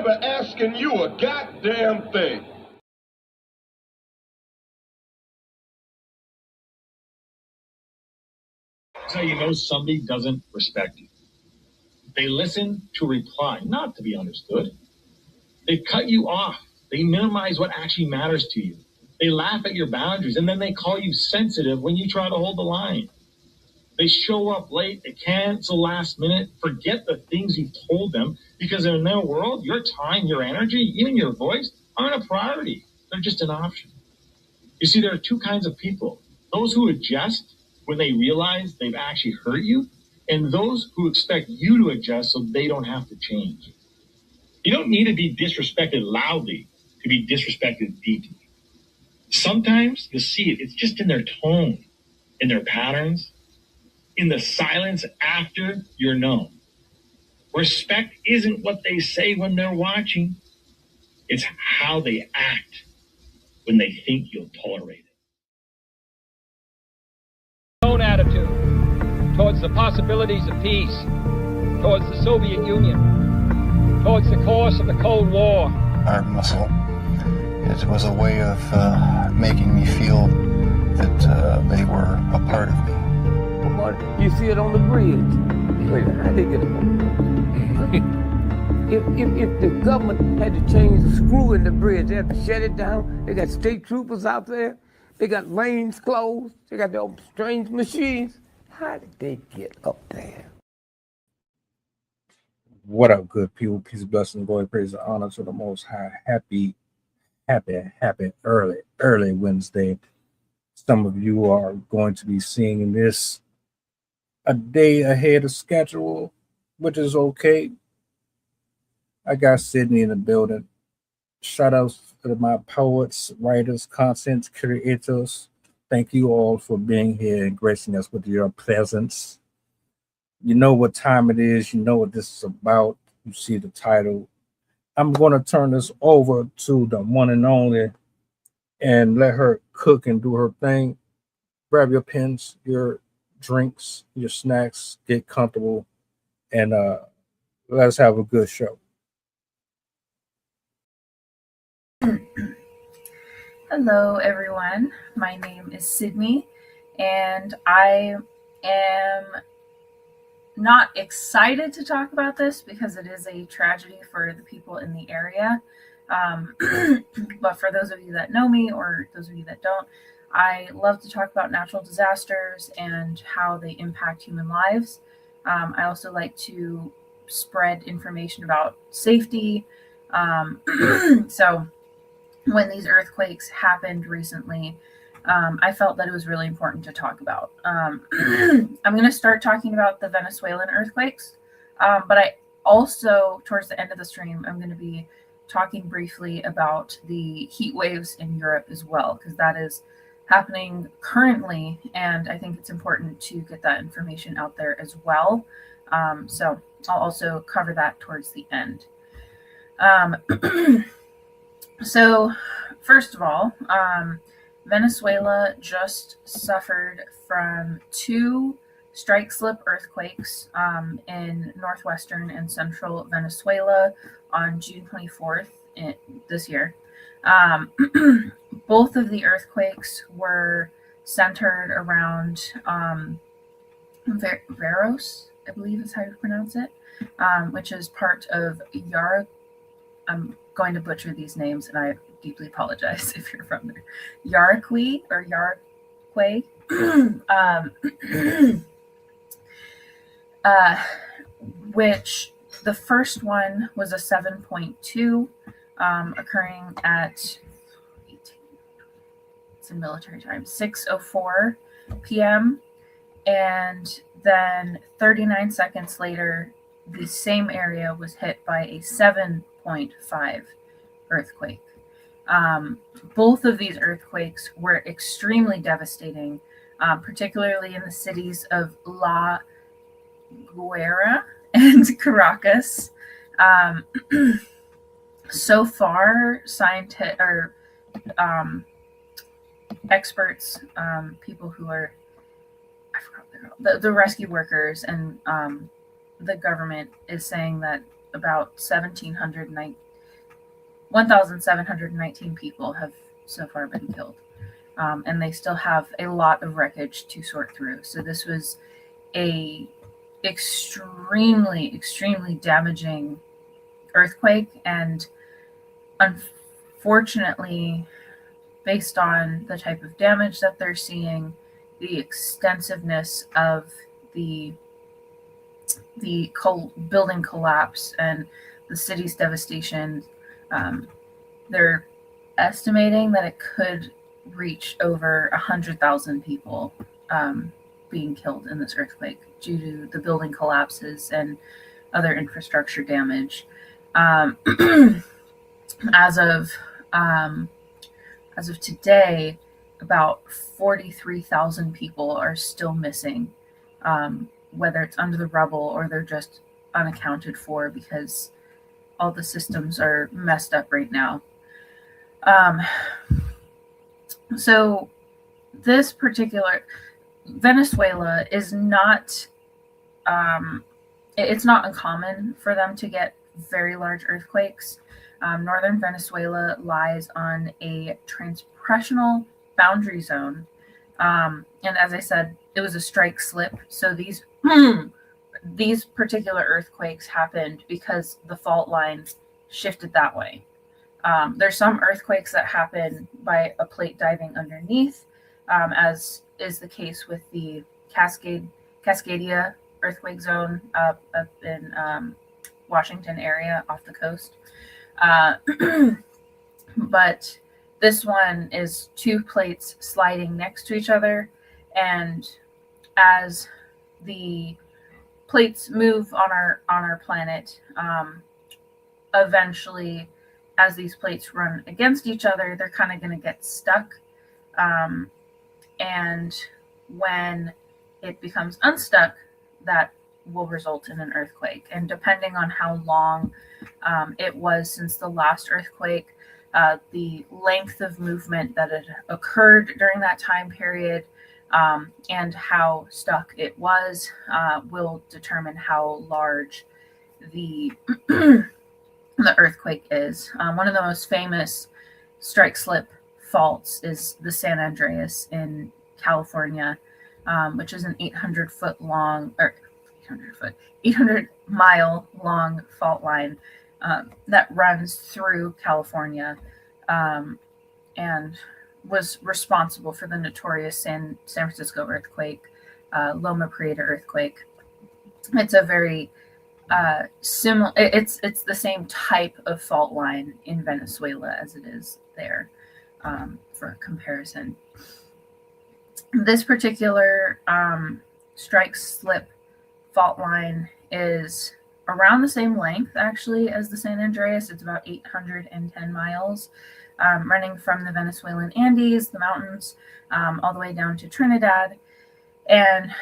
never asking you a goddamn thing. So you know somebody doesn't respect you. They listen to reply, not to be understood. They cut you off. They minimize what actually matters to you. They laugh at your boundaries, and then they call you sensitive when you try to hold the line. They show up late, they cancel last minute, forget the things you've told them, because in their world, your time, your energy, even your voice aren't a priority. They're just an option. You see, there are two kinds of people. Those who adjust when they realize they've actually hurt you, and those who expect you to adjust so they don't have to change. You don't need to be disrespected loudly to be disrespected deeply. Sometimes you'll see it. It's just in their tone, in their patterns, in the silence after you're known. Respect isn't what they say when they're watching. It's how they act when they think you'll tolerate it. Own attitude towards the possibilities of peace, towards the Soviet Union, towards the course of the Cold War. Our muscle. It was a way of making me feel that they were a part of me. You see it on the bridge. Wait, how they get it? If the government had to change the screw in the bridge, they had to shut it down. They got state troopers out there. They got lanes closed. They got their strange machines. How did they get up there? What up, good people? Peace, blessings, glory, praise, and honor to the Most High. Happy early Wednesday. Some of you are going to be seeing this a day ahead of schedule, which is okay. I got Sydney in the building. Shout out to my poets, writers, content creators. Thank you all for being here and gracing us with your presence. You know what time it is. You know what this is about. You see the title. I'm going to turn this over to the one and only and let her cook and do her thing. Grab your pens, your drinks, your snacks, get comfortable, and let's have a good show. Hello, everyone. My name is Sydney, and I am not excited to talk about this because it is a tragedy for the people in the area. But for those of you that know me or those of you that don't, I love to talk about natural disasters and how they impact human lives. I also like to spread information about safety. So when these earthquakes happened recently, I felt that it was really important to talk about. I'm going to start talking about the Venezuelan earthquakes, but I also, towards the end of the stream, I'm going to be talking briefly about the heat waves in Europe as well, because that is happening currently, and I think it's important to get that information out there as well. So I'll also cover that towards the end. So first of all, Venezuela just suffered from 2 strike slip earthquakes in northwestern and central Venezuela on June 24th this year. Both of the earthquakes were centered around Veros, I believe is how you pronounce it, which is part of I'm going to butcher these names, and I deeply apologize if you're from there. Yaracuy or Yaracuy, which the first one was a 7.2, occurring at, it's in military time, 6:04 p.m. And then 39 seconds later, the same area was hit by a 7.5 earthquake. Both of these earthquakes were extremely devastating, particularly in the cities of La Guaira and Caracas. So far, experts, people who are, I forgot the rescue workers and the government is saying that about 1,700 1,719 people have so far been killed. And they still have a lot of wreckage to sort through. So this was a extremely damaging earthquake, and unfortunately, based on the type of damage that they're seeing, the extensiveness of the building collapse and the city's devastation, they're estimating that it could reach over 100,000 people being killed in this earthquake due to the building collapses and other infrastructure damage. As of today, about 43,000 people are still missing, whether it's under the rubble or they're just unaccounted for because all the systems are messed up right now. So this particular Venezuela is not, it's not uncommon for them to get very large earthquakes. Northern Venezuela lies on a transpressional boundary zone. And as I said, it was a strike slip. So these particular earthquakes happened because the fault line shifted that way. There's some earthquakes that happen by a plate diving underneath, as is the case with the Cascadia earthquake zone up in Washington area off the coast. But this one is two plates sliding next to each other, and as the plates move on our planet, eventually, as these plates run against each other, they're kind of going to get stuck. And when it becomes unstuck, that will result in an earthquake. And depending on how long it was since the last earthquake, the length of movement that had occurred during that time period, and how stuck it was, will determine how large the the earthquake is. One of the most famous strike slip faults is the San Andreas in California, which is an 800 mile long fault line that runs through California, and was responsible for the notorious San Francisco earthquake, Loma Prieta earthquake. It's a very similar. It's the same type of fault line in Venezuela as it is there, for comparison. This particular strike slip fault line is around the same length actually as the San Andreas. It's about 810 miles, running from the Venezuelan Andes, the mountains, all the way down to Trinidad, and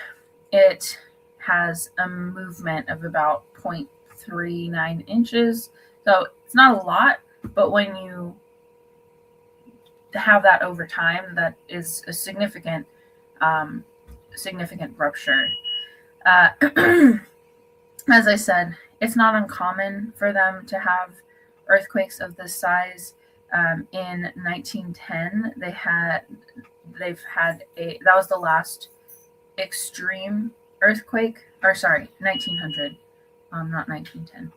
it has a movement of about 0.39 inches. So it's not a lot, but when you have that over time, that is a significant rupture. As I said, it's not uncommon for them to have earthquakes of this size. In 1910, that was the last extreme earthquake, or sorry, 1900, not 1910.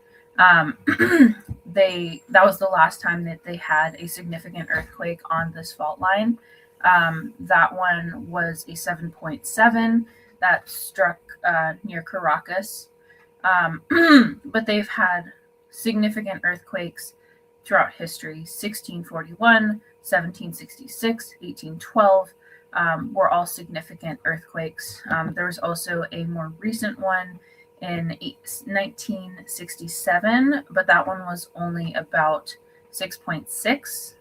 That was the last time that they had a significant earthquake on this fault line. That one was a 7.7 that struck near Caracas. But they've had significant earthquakes throughout history. 1641, 1766, 1812 were all significant earthquakes. There was also a more recent one in 1967, but that one was only about 6.6.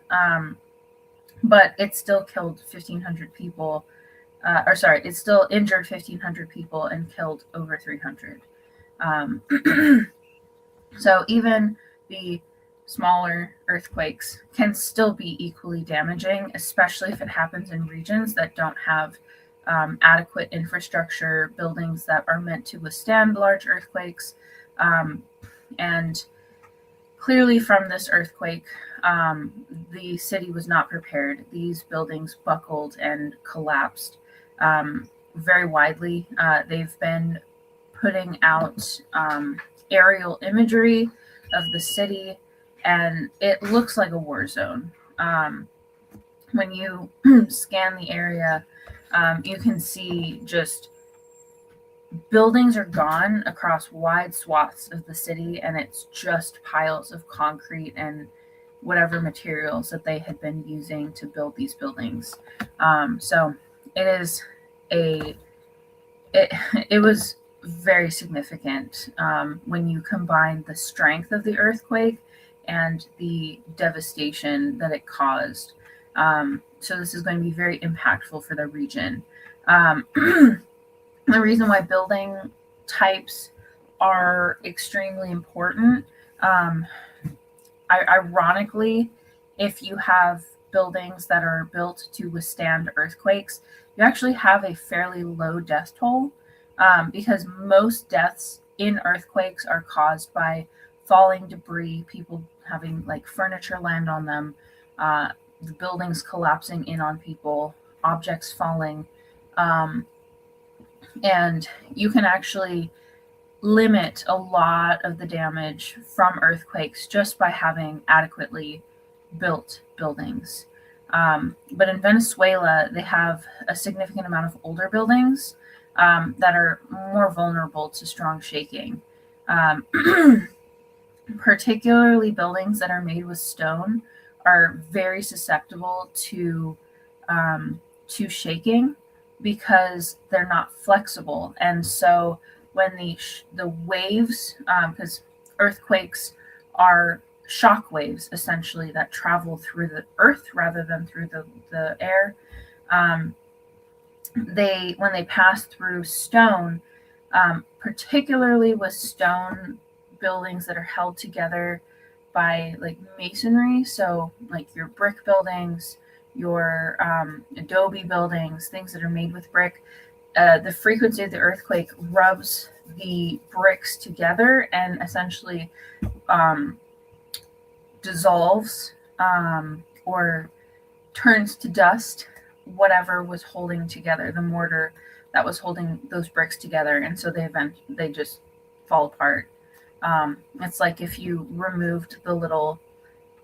But it still killed 1,500 people. It still injured 1,500 people and killed over 300. So even the smaller earthquakes can still be equally damaging, especially if it happens in regions that don't have adequate infrastructure, buildings that are meant to withstand large earthquakes. And clearly from this earthquake, the city was not prepared. These buildings buckled and collapsed very widely. They've been putting out aerial imagery of the city, and it looks like a war zone. When you scan the area, you can see just buildings are gone across wide swaths of the city, and it's just piles of concrete and whatever materials that they had been using to build these buildings. So it is it was very significant when you combine the strength of the earthquake and the devastation that it caused. So this is going to be very impactful for the region. The reason why building types are extremely important, ironically, if you have buildings that are built to withstand earthquakes, you actually have a fairly low death toll, because most deaths in earthquakes are caused by falling debris, people having like furniture land on them, the buildings collapsing in on people, objects falling. And you can actually limit a lot of the damage from earthquakes just by having adequately built buildings. But in Venezuela, they have a significant amount of older buildings that are more vulnerable to strong shaking. Particularly buildings that are made with stone are very susceptible to shaking because they're not flexible. And so when the waves, because earthquakes are shock waves essentially that travel through the earth rather than through the air, when they pass through stone, particularly with stone buildings that are held together by like masonry, so like your brick buildings, your adobe buildings, things that are made with brick, the frequency of the earthquake rubs the bricks together and essentially dissolves or turns to dust whatever was holding together the mortar that was holding those bricks together, and so they just fall apart. It's like if you removed the little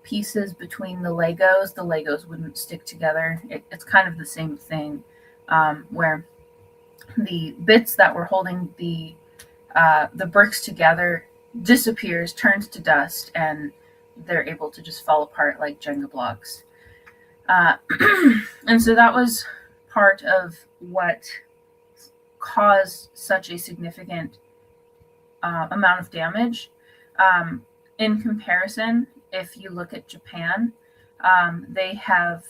pieces between the Legos wouldn't stick together. It's kind of the same thing, where the bits that were holding the bricks together disappears, turns to dust, and they're able to just fall apart like Jenga blocks. And so that was part of what caused such a significant amount of damage. In comparison, if you look at Japan, they have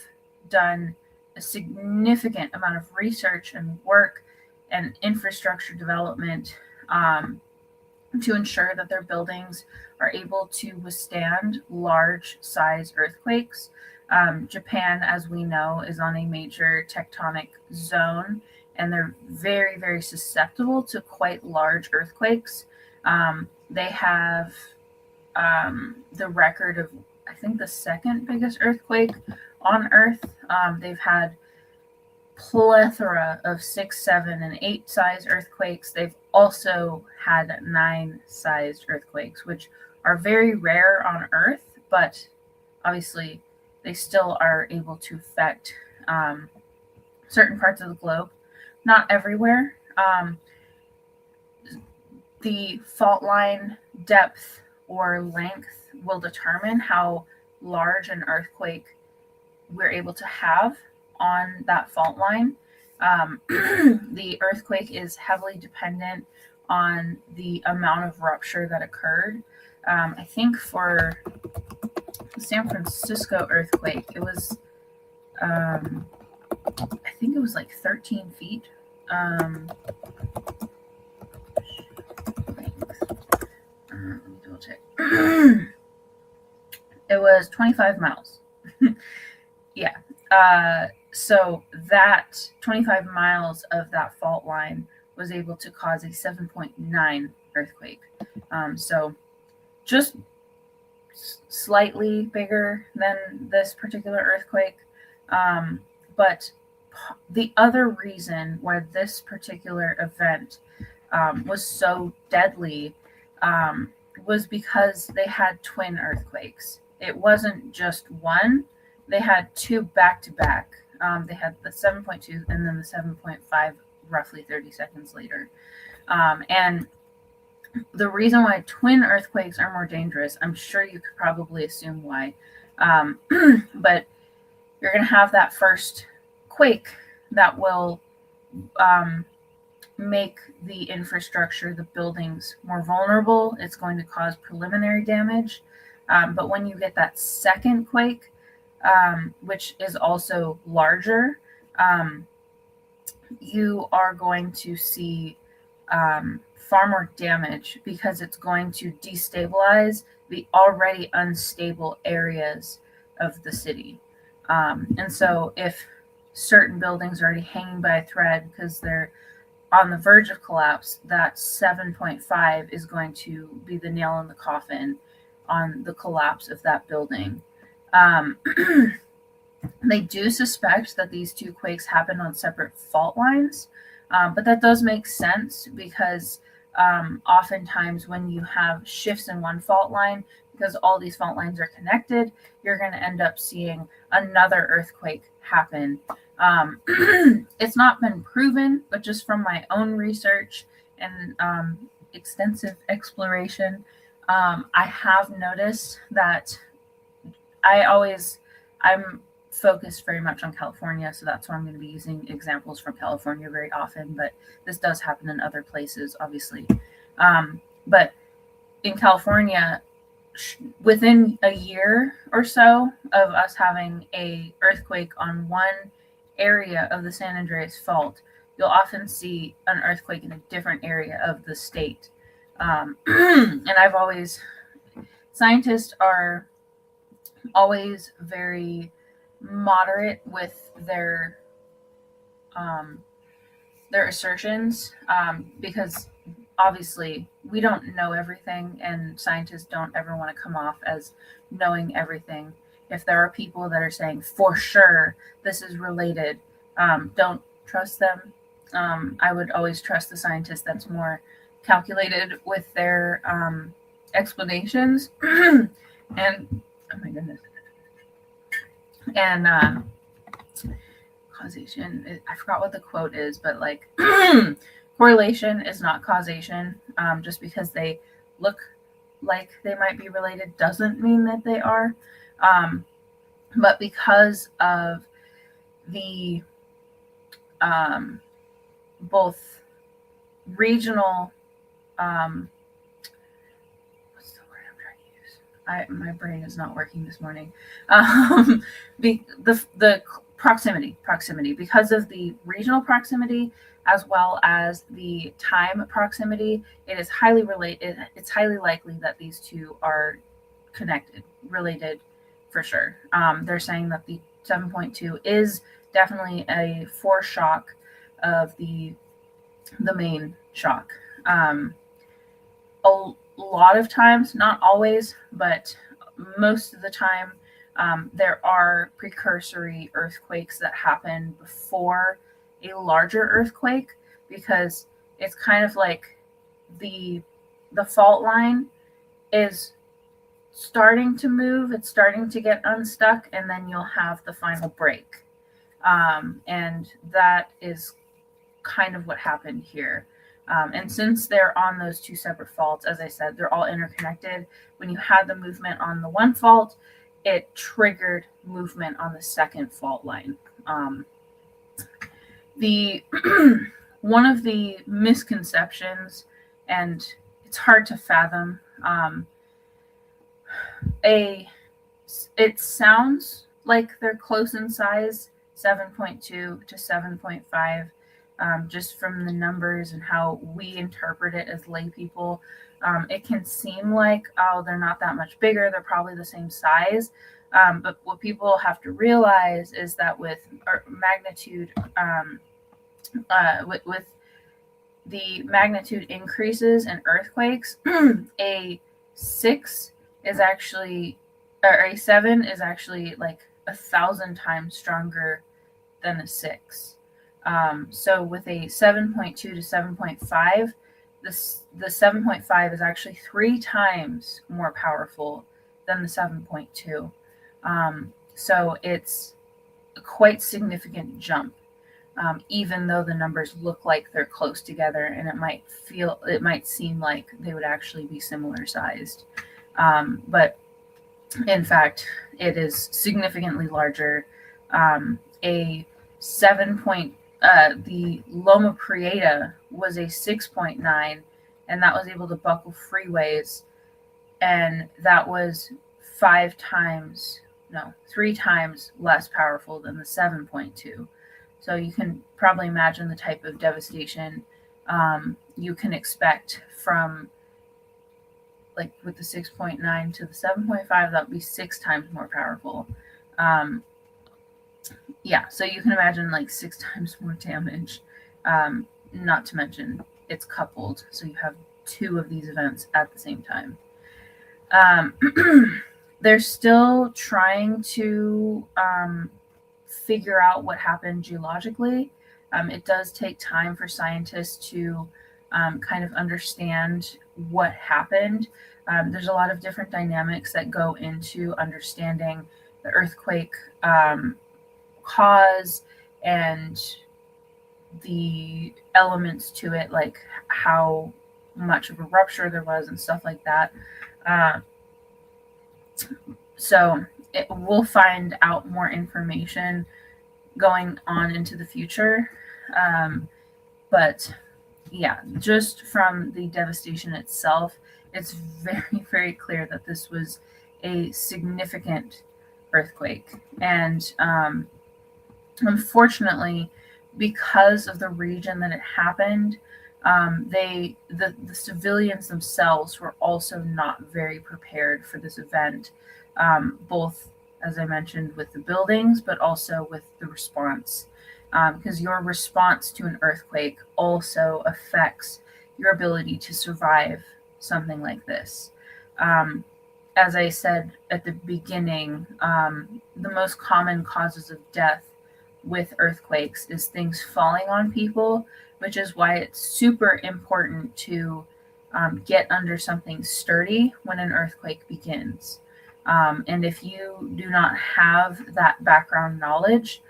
done a significant amount of research and work and infrastructure development to ensure that their buildings are able to withstand large size earthquakes. Japan, as we know, is on a major tectonic zone, and they're very, very susceptible to quite large earthquakes. They have the record of, I think, the second biggest earthquake on Earth. They've had plethora of 6, 7, and 8 size earthquakes. They've also had 9 sized earthquakes, which are very rare on Earth, but obviously they still are able to affect certain parts of the globe, not everywhere. The fault line depth or length will determine how large an earthquake we're able to have on that fault line. The earthquake is heavily dependent on the amount of rupture that occurred. I think for the San Francisco earthquake, it was, I think it was like 13 feet. Double check. It was 25 miles. Yeah. So that 25 miles of that fault line was able to cause a 7.9 earthquake. So just slightly bigger than this particular earthquake. But the other reason why this particular event was so deadly was because they had twin earthquakes. It wasn't just one, they had two back to back. They had the 7.2 and then the 7.5 roughly 30 seconds later. And the reason why twin earthquakes are more dangerous, I'm sure you could probably assume why. But you're going to have that first quake that will make the infrastructure, the buildings, more vulnerable. It's going to cause preliminary damage. But when you get that second quake, which is also larger, you are going to see far more damage because it's going to destabilize the already unstable areas of the city. And so if certain buildings are already hanging by a thread because they're on the verge of collapse, that 7.5 is going to be the nail in the coffin on the collapse of that building. They do suspect that these two quakes happened on separate fault lines, but that does make sense because oftentimes when you have shifts in one fault line, because all these fault lines are connected, you're going to end up seeing another earthquake happen. It's not been proven, but just from my own research and extensive exploration, I have noticed that I'm focused very much on California, so that's why I'm going to be using examples from California very often, but this does happen in other places, obviously. But in California, within a year or so of us having a earthquake on one area of the San Andreas Fault, you'll often see an earthquake in a different area of the state. And scientists are always very moderate with their assertions, because obviously we don't know everything, and scientists don't ever want to come off as knowing everything. If there are people that are saying for sure this is related, don't trust them. I would always trust the scientist that's more calculated with their explanations. And oh my goodness. And causation, I forgot what the quote is, but like correlation is not causation. Just because they look like they might be related doesn't mean that they are. But because of the both regional, what's the word I'm trying to use? My brain is not working this morning. The proximity, because of the regional proximity as well as the time proximity, it is highly related. It's highly likely that these two are connected, related for sure. They're saying that the 7.2 is definitely a foreshock of the main shock. A lot of times, not always, but most of the time, there are precursory earthquakes that happen before a larger earthquake, because it's kind of like the fault line is starting to move, it's starting to get unstuck, and then you'll have the final break. And that is kind of what happened here. And since they're on those two separate faults, as I said, they're all interconnected. When you had the movement on the one fault, it triggered movement on the second fault line. One of the misconceptions, and it's hard to fathom, it sounds like they're close in size, 7.2 to 7.5. Just from the numbers and how we interpret it as lay people, it can seem like, oh, they're not that much bigger, they're probably the same size. But what people have to realize is that with magnitude, with the magnitude increases in earthquakes, a 6 is actually, or a 7 is actually like 1,000 times stronger than a 6. So with a 7.2 to 7.5, the 7.5 is actually 3 times more powerful than the 7.2. So it's a quite significant jump, even though the numbers look like they're close together, and it might seem like they would actually be similar sized. But in fact, it is significantly larger. A 7 the Loma Prieta was a 6.9, and that was able to buckle freeways, and that was 3 times less powerful than the 7.2. So you can probably imagine the type of devastation you can expect from, like, with the 6.9 to the 7.5, that would be 6 times more powerful. Yeah, so you can imagine like 6 times more damage. Not to mention it's coupled, so you have 2 of these events at the same time. They're still trying to figure out what happened geologically. It does take time for scientists to kind of understand what happened. There's a lot of different dynamics that go into understanding the earthquake cause and the elements to it, like how much of a rupture there was and stuff like that. So we'll find out more information going on into the future. But yeah, just from the devastation itself, it's very, very clear that this was a significant earthquake. And unfortunately, because of the region that it happened, the civilians themselves were also not very prepared for this event, both, as I mentioned, with the buildings, but also with the response. Because your response to an earthquake also affects your ability to survive something like this. As I said at the beginning, the most common causes of death with earthquakes is things falling on people, which is why it's super important to get under something sturdy when an earthquake begins. And if you do not have that background knowledge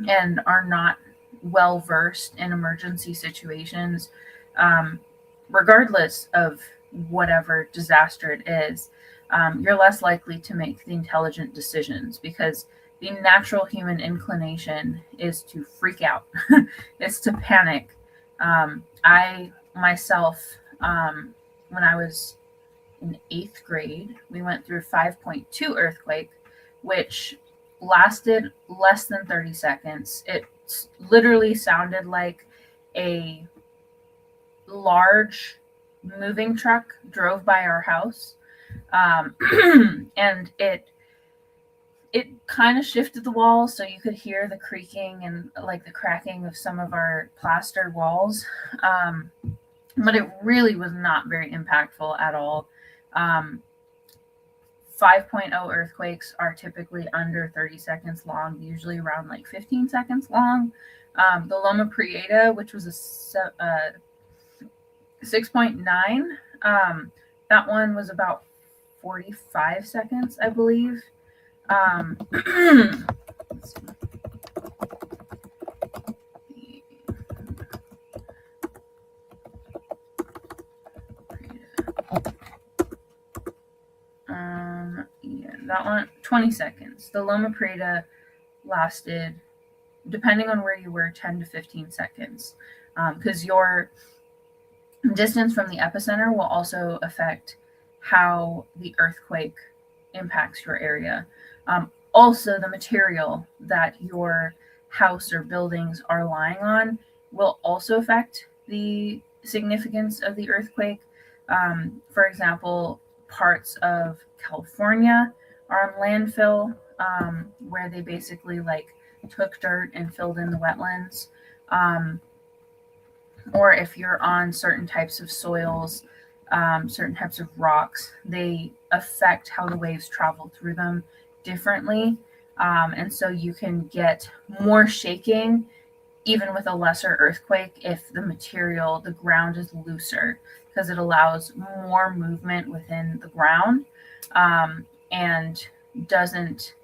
and are not well versed in emergency situations, regardless of whatever disaster it is, you're less likely to make the intelligent decisions, because the natural human inclination is to freak out, is to panic. I myself, when I was in 8th grade, we went through a 5.2 earthquake, which lasted less than 30 seconds. It literally sounded like a large moving truck drove by our house, and it kind of shifted the walls, so you could hear the creaking and like the cracking of some of our plaster walls, but it really was not very impactful at all. 5.0 earthquakes are typically under 30 seconds long, usually around like 15 seconds long. The Loma Prieta, which was a 6.9, that one was about 45 seconds, I believe. Let's see. Yeah, that one, 20 seconds. The Loma Prieta lasted, depending on where you were, 10 to 15 seconds. Because your distance from the epicenter will also affect how the earthquake impacts your area. Also, the material that your house or buildings are lying on will also affect the significance of the earthquake. For example, parts of California are on landfill, where they basically like took dirt and filled in the wetlands. Or if you're on certain types of soils, certain types of rocks, they affect how the waves travel through them differently. And so you can get more shaking even with a lesser earthquake if the ground is looser, because it allows more movement within the ground, and doesn't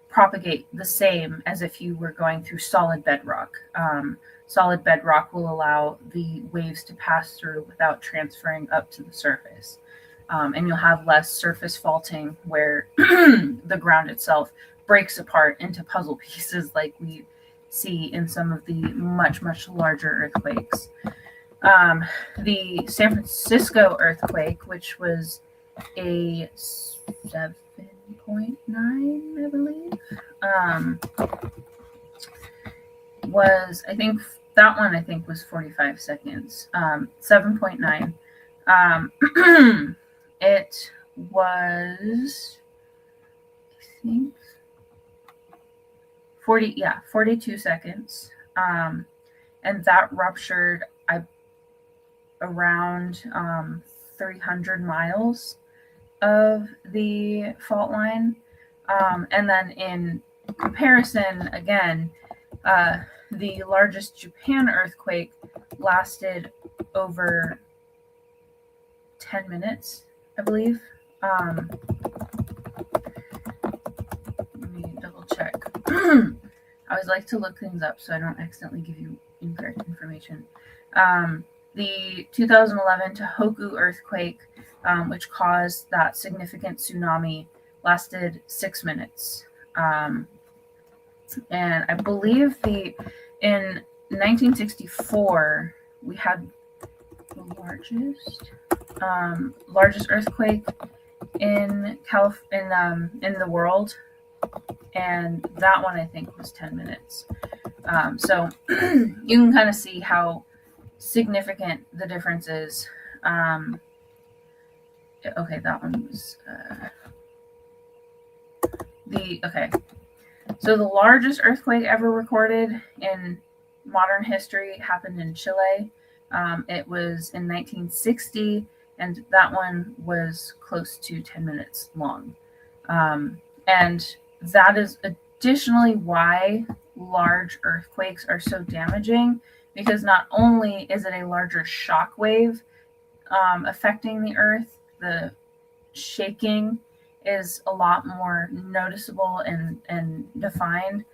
propagate the same as if you were going through solid bedrock. Solid bedrock will allow the waves to pass through without transferring up to the surface. And you'll have less surface faulting where the ground itself breaks apart into puzzle pieces like we see in some of the much, much larger earthquakes. The San Francisco earthquake, which was a 7.9, I believe, was, I think that one was 45 seconds. 7.9. It was, I think, 42 seconds. And that ruptured around 300 miles of the fault line. And then in comparison, again, the largest Japan earthquake lasted over 10 minutes, I believe. Let me double check. I always like to look things up so I don't accidentally give you incorrect information. The 2011 Tohoku earthquake, which caused that significant tsunami, lasted 6 minutes. And I believe in 1964, we had the largest earthquake in the world, and that one I think was 10 minutes. So you can kind of see how significant the difference is. Okay, that one was So the largest earthquake ever recorded in modern history happened in Chile. It was in 1960, and that one was close to 10 minutes long. And that is additionally why large earthquakes are so damaging, because not only is it a larger shock wave affecting the earth, the shaking is a lot more noticeable and defined,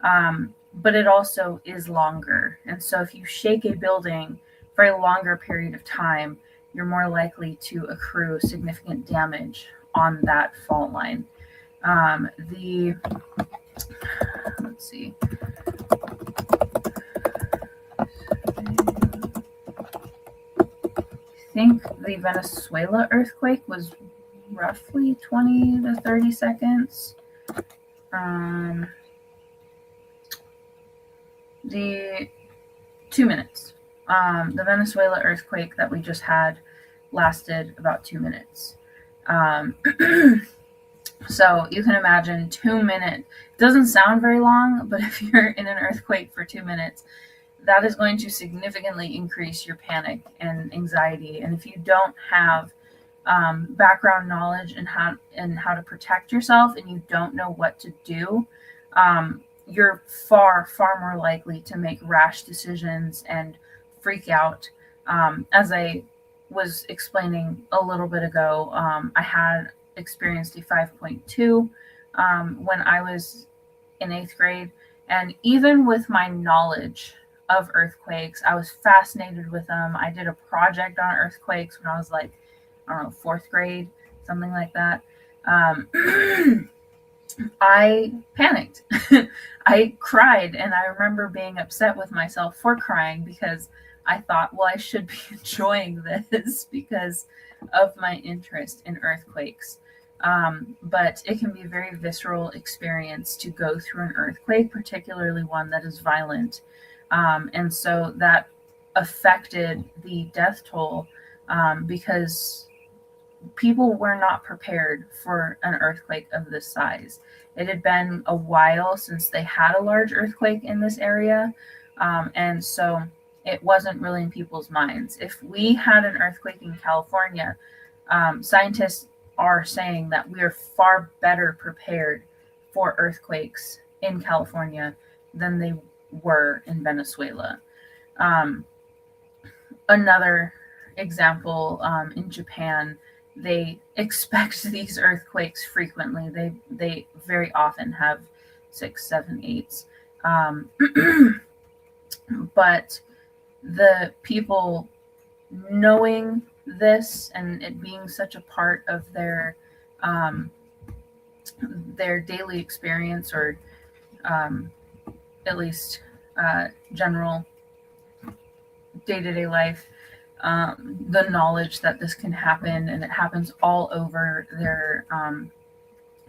but it also is longer. And so if you shake a building for a longer period of time, you're more likely to accrue significant damage on that fault line. Let's see. I think the Venezuela earthquake was roughly 20 to 30 seconds. The 2 minutes. The Venezuela earthquake that we just had lasted about 2 minutes. So you can imagine 2 minutes. Doesn't sound very long, but if you're in an earthquake for 2 minutes, that is going to significantly increase your panic and anxiety. And if you don't have background knowledge and how to protect yourself, and you don't know what to do, you're far more likely to make rash decisions and freak out. As I was explaining a little bit ago, I had experienced a 5.2 when I was in 8th grade, and even with my knowledge of earthquakes, I was fascinated with them. I did a project on earthquakes when I was like, I don't know, 4th grade, something like that. I panicked. I cried, and I remember being upset with myself for crying because I thought, well, I should be enjoying this because of my interest in earthquakes. But it can be a very visceral experience to go through an earthquake, particularly one that is violent. And so that affected the death toll because people were not prepared for an earthquake of this size. It had been a while since they had a large earthquake in this area. And so it wasn't really in people's minds. If we had an earthquake in California, scientists are saying that we are far better prepared for earthquakes in California than they were in Venezuela. Another example, in Japan, they expect these earthquakes frequently. They very often have 6, 7, 8s. But the people knowing this and it being such a part of their daily experience, or at least general day-to-day life, the knowledge that this can happen, and it happens all over their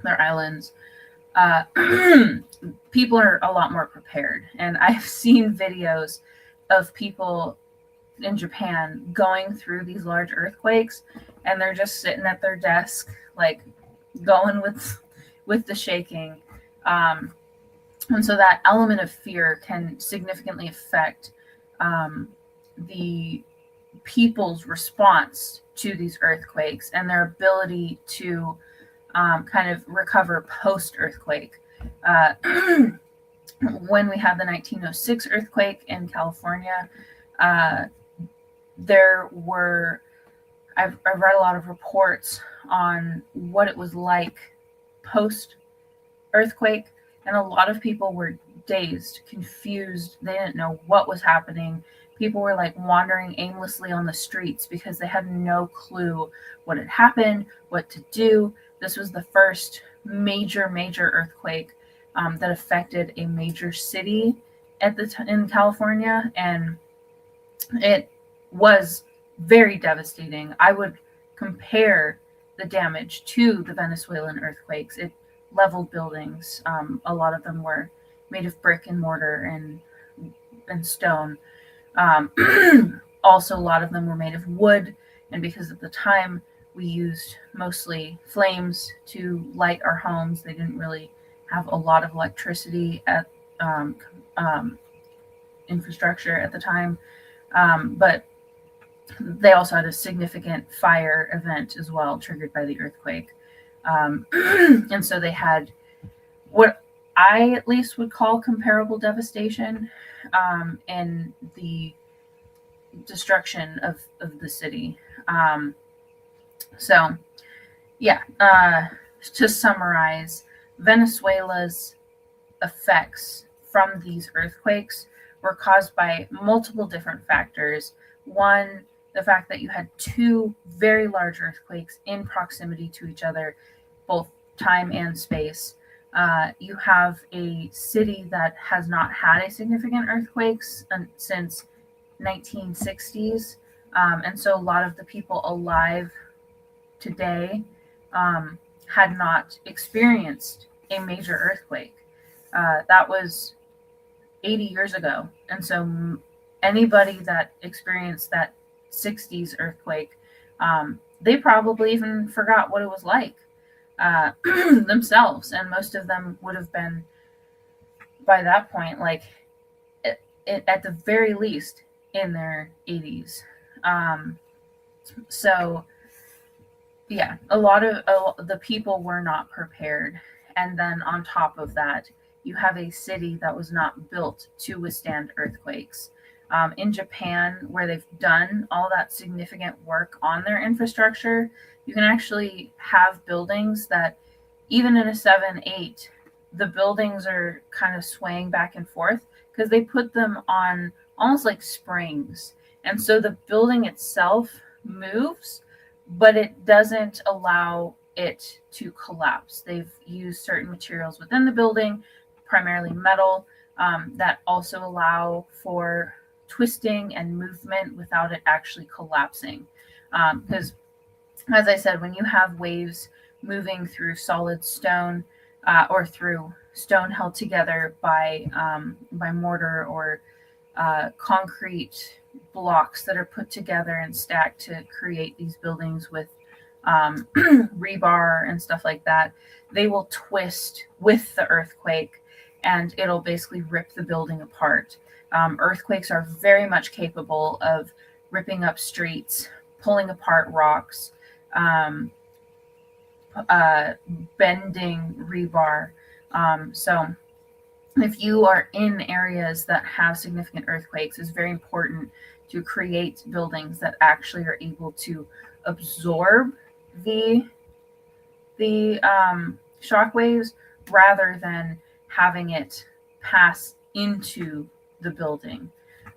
islands, people are a lot more prepared. And I've seen videos of people in Japan going through these large earthquakes, and they're just sitting at their desk, like going with the shaking. And so that element of fear can significantly affect the people's response to these earthquakes and their ability to kind of recover post-earthquake. When we had the 1906 earthquake in California, I've read a lot of reports on what it was like post-earthquake, and a lot of people were dazed, confused. They didn't know what was happening. People were like wandering aimlessly on the streets because they had no clue what had happened, what to do. This was the first major earthquake that affected a major city in California, and it was very devastating. I would compare the damage to the Venezuelan earthquakes. It leveled buildings. A lot of them were made of brick and mortar and stone. Also, a lot of them were made of wood, and because at the time we used mostly flames to light our homes, they didn't really have a lot of electricity at infrastructure at the time, but they also had a significant fire event as well, triggered by the earthquake. And so they had what I at least would call comparable devastation in the destruction of the city. So, yeah, to summarize, Venezuela's effects from these earthquakes were caused by multiple different factors. One, the fact that you had two very large earthquakes in proximity to each other, both time and space. You have a city that has not had a significant earthquakes since 1960s. And so a lot of the people alive today had not experienced a major earthquake. That was 80 years ago. And so anybody that experienced that 60s earthquake, they probably even forgot what it was like themselves. And most of them would have been, by that point, like at the very least in their 80s. So yeah, a lot of the people were not prepared. And then on top of that, you have a city that was not built to withstand earthquakes. In Japan, where they've done all that significant work on their infrastructure, you can actually have buildings that, even in a 7-8, the buildings are kind of swaying back and forth because they put them on almost like springs. And so the building itself moves, but it doesn't allow it to collapse. They've used certain materials within the building, primarily metal, that also allow for twisting and movement without it actually collapsing. Because, as I said, when you have waves moving through solid stone or through stone held together by mortar or concrete blocks that are put together and stacked to create these buildings with rebar and stuff like that, they will twist with the earthquake and it'll basically rip the building apart. Earthquakes are very much capable of ripping up streets, pulling apart rocks, um, bending rebar. So if you are in areas that have significant earthquakes, it's very important to create buildings that actually are able to absorb the shock waves rather than having it pass into the building.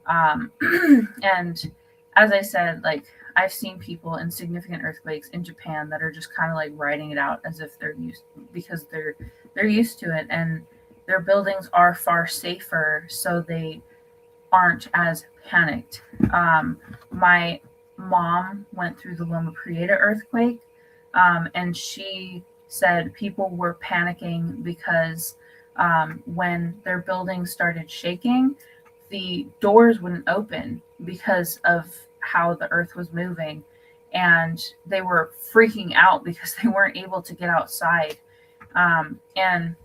And as I said, like, I've seen people in significant earthquakes in Japan that are just kind of like riding it out as if they're used, because they're used to it, and their buildings are far safer, so they aren't as panicked. My mom went through the Loma Prieta earthquake, and she said people were panicking because when their building started shaking, the doors wouldn't open because of how the earth was moving. And they were freaking out because they weren't able to get outside. And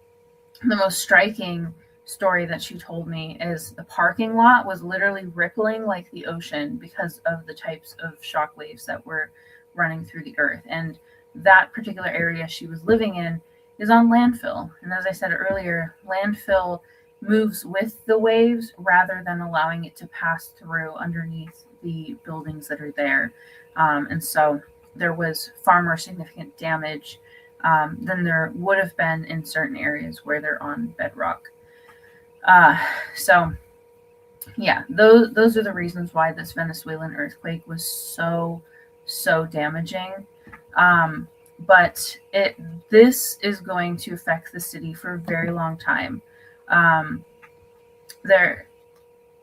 the most striking story that she told me is the parking lot was literally rippling like the ocean because of the types of shock waves that were running through the earth. And that particular area she was living in is on landfill. And as I said earlier, landfill moves with the waves rather than allowing it to pass through underneath the buildings that are there. And so there was far more significant damage than there would have been in certain areas where they're on bedrock. So yeah, those are the reasons why this Venezuelan earthquake was so damaging. But this is going to affect the city for a very long time. They're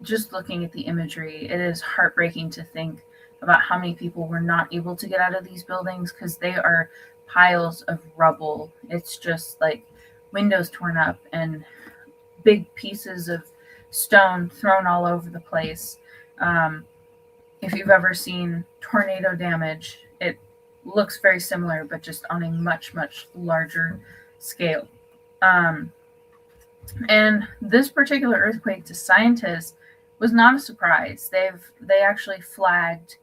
just looking at the imagery. It is heartbreaking to think about how many people were not able to get out of these buildings because they are piles of rubble. It's just like windows torn up and big pieces of stone thrown all over the place. If you've ever seen tornado damage, it looks very similar, but just on a much, much larger scale. And this particular earthquake to scientists was not a surprise. They actually flagged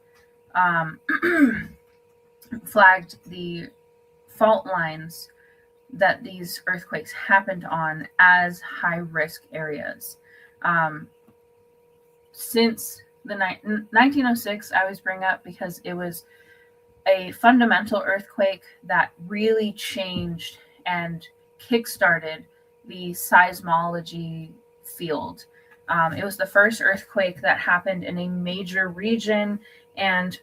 flagged the fault lines that these earthquakes happened on as high risk areas. Since the 1906, I always bring up because it was a fundamental earthquake that really changed and kickstarted the seismology field. It was the first earthquake that happened in a major region, and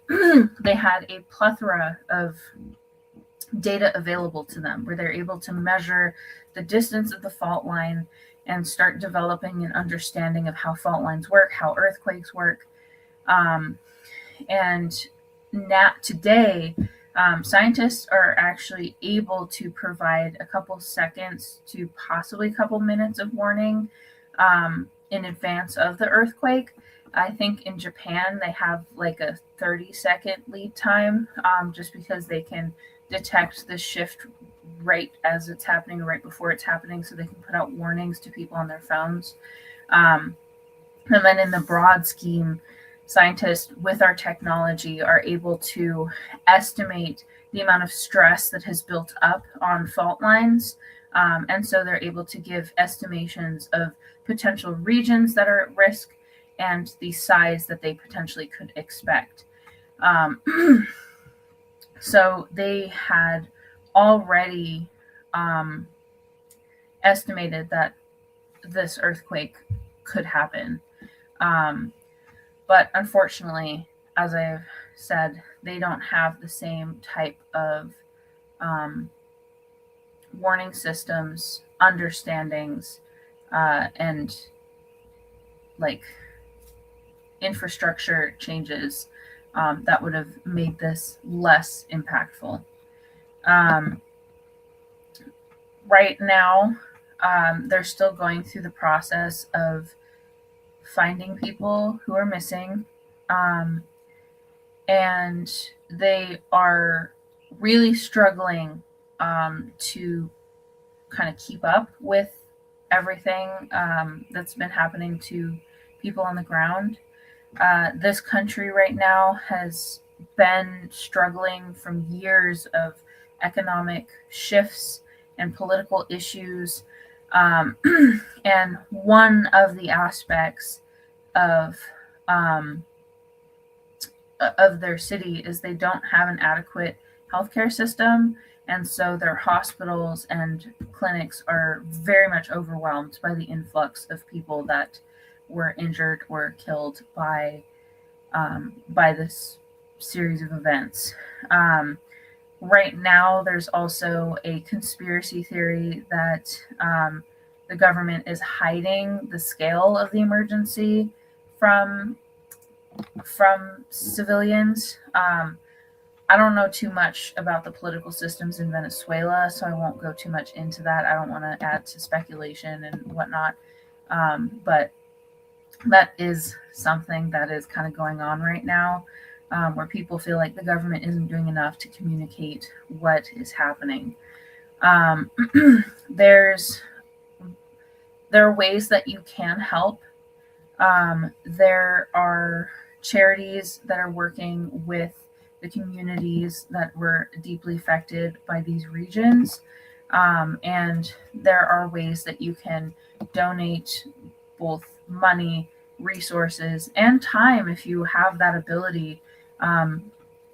they had a plethora of data available to them where they're able to measure the distance of the fault line and start developing an understanding of how fault lines work, how earthquakes work. And now today, scientists are actually able to provide a couple seconds to possibly a couple minutes of warning in advance of the earthquake. I think in Japan they have like a 30-second lead time, just because they can detect the shift right as it's happening, right before it's happening, so they can put out warnings to people on their phones. And then in the broad scheme, scientists with our technology are able to estimate the amount of stress that has built up on fault lines. And so they're able to give estimations of potential regions that are at risk and the size that they potentially could expect. So they had already estimated that this earthquake could happen. But unfortunately, as I've said, they don't have the same type of warning systems, understandings, and like infrastructure changes that would have made this less impactful. Right now, they're still going through the process of finding people who are missing, and they are really struggling to kind of keep up with everything that's been happening to people on the ground. This country right now has been struggling from years of economic shifts and political issues. Um, and one of the aspects of um, of their city is they don't have an adequate healthcare system, and so their hospitals and clinics are very much overwhelmed by the influx of people that were injured or killed by this series of events. Right now, there's also a conspiracy theory that the government is hiding the scale of the emergency from civilians. I don't know too much about the political systems in Venezuela, so I won't go too much into that. I don't want to add to speculation and whatnot. But that is something that is kind of going on right now, where people feel like the government isn't doing enough to communicate what is happening. There are ways that you can help. There are charities that are working with the communities that were deeply affected by these regions. And there are ways that you can donate both money, resources, and time if you have that ability.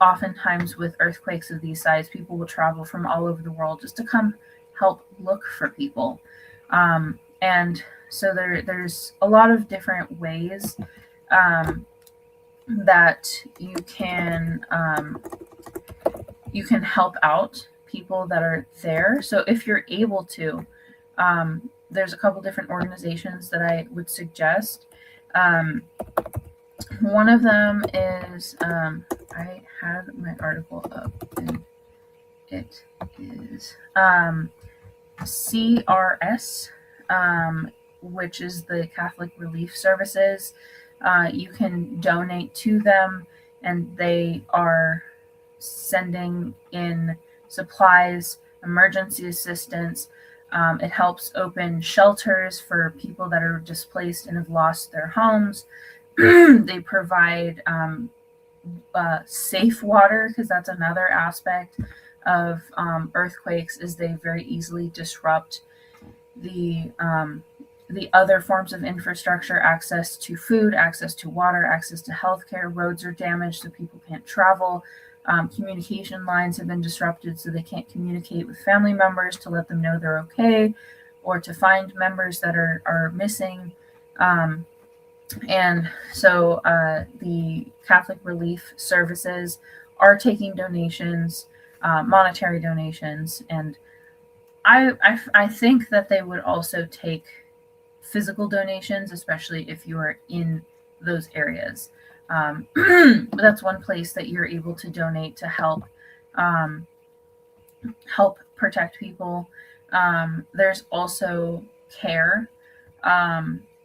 Oftentimes, with earthquakes of these size, people will travel from all over the world just to come help look for people. And so there's a lot of different ways that you can help out people that are there. So if you're able to, there's a couple different organizations that I would suggest. One of them is I had my article up, and it is CRS, which is the Catholic Relief Services. You can donate to them, and they are sending in supplies, emergency assistance. It helps open shelters for people that are displaced and have lost their homes. They provide safe water, because that's another aspect of earthquakes, is they very easily disrupt the other forms of infrastructure, access to food, access to water, access to healthcare. Roads are damaged, so people can't travel. Communication lines have been disrupted, so they can't communicate with family members to let them know they're okay, or to find members that are missing. And so the Catholic Relief Services are taking donations, monetary donations, and I think that they would also take physical donations, especially if you are in those areas. That's one place that you're able to donate to help protect people. There's also CARE.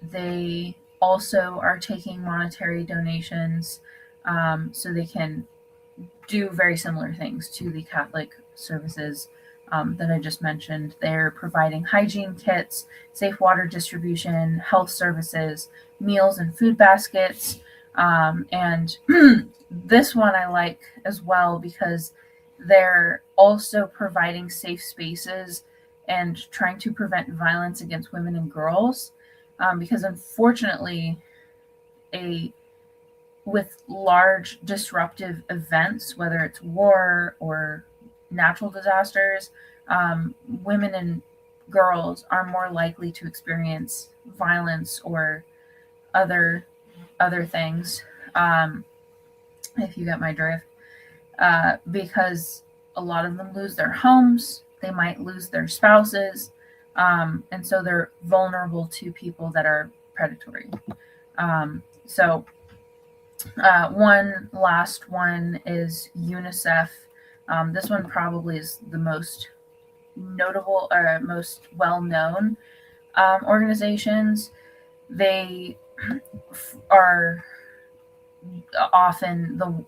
They also are taking monetary donations, so they can do very similar things to the Catholic services that I just mentioned. They're providing hygiene kits, safe water distribution, health services, meals and food baskets. And this one I like as well, because they're also providing safe spaces and trying to prevent violence against women and girls. Because unfortunately, with large disruptive events, whether it's war or natural disasters, women and girls are more likely to experience violence or other things, if you get my drift, because a lot of them lose their homes, they might lose their spouses, and so they're vulnerable to people that are predatory. So one last one is UNICEF. This one probably is the most notable or most well-known organizations. They are often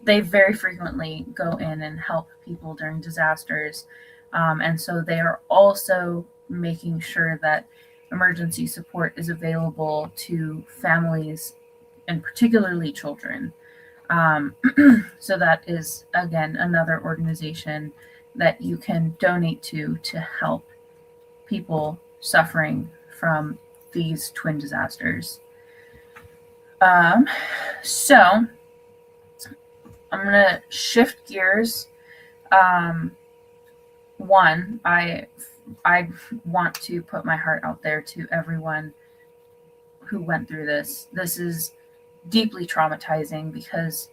they very frequently go in and help people during disasters, and so they are also making sure that emergency support is available to families and particularly children. So that is, again, another organization that you can donate to help people suffering from these twin disasters. So I'm going to shift gears. One, I want to put my heart out there to everyone who went through this. This is deeply traumatizing because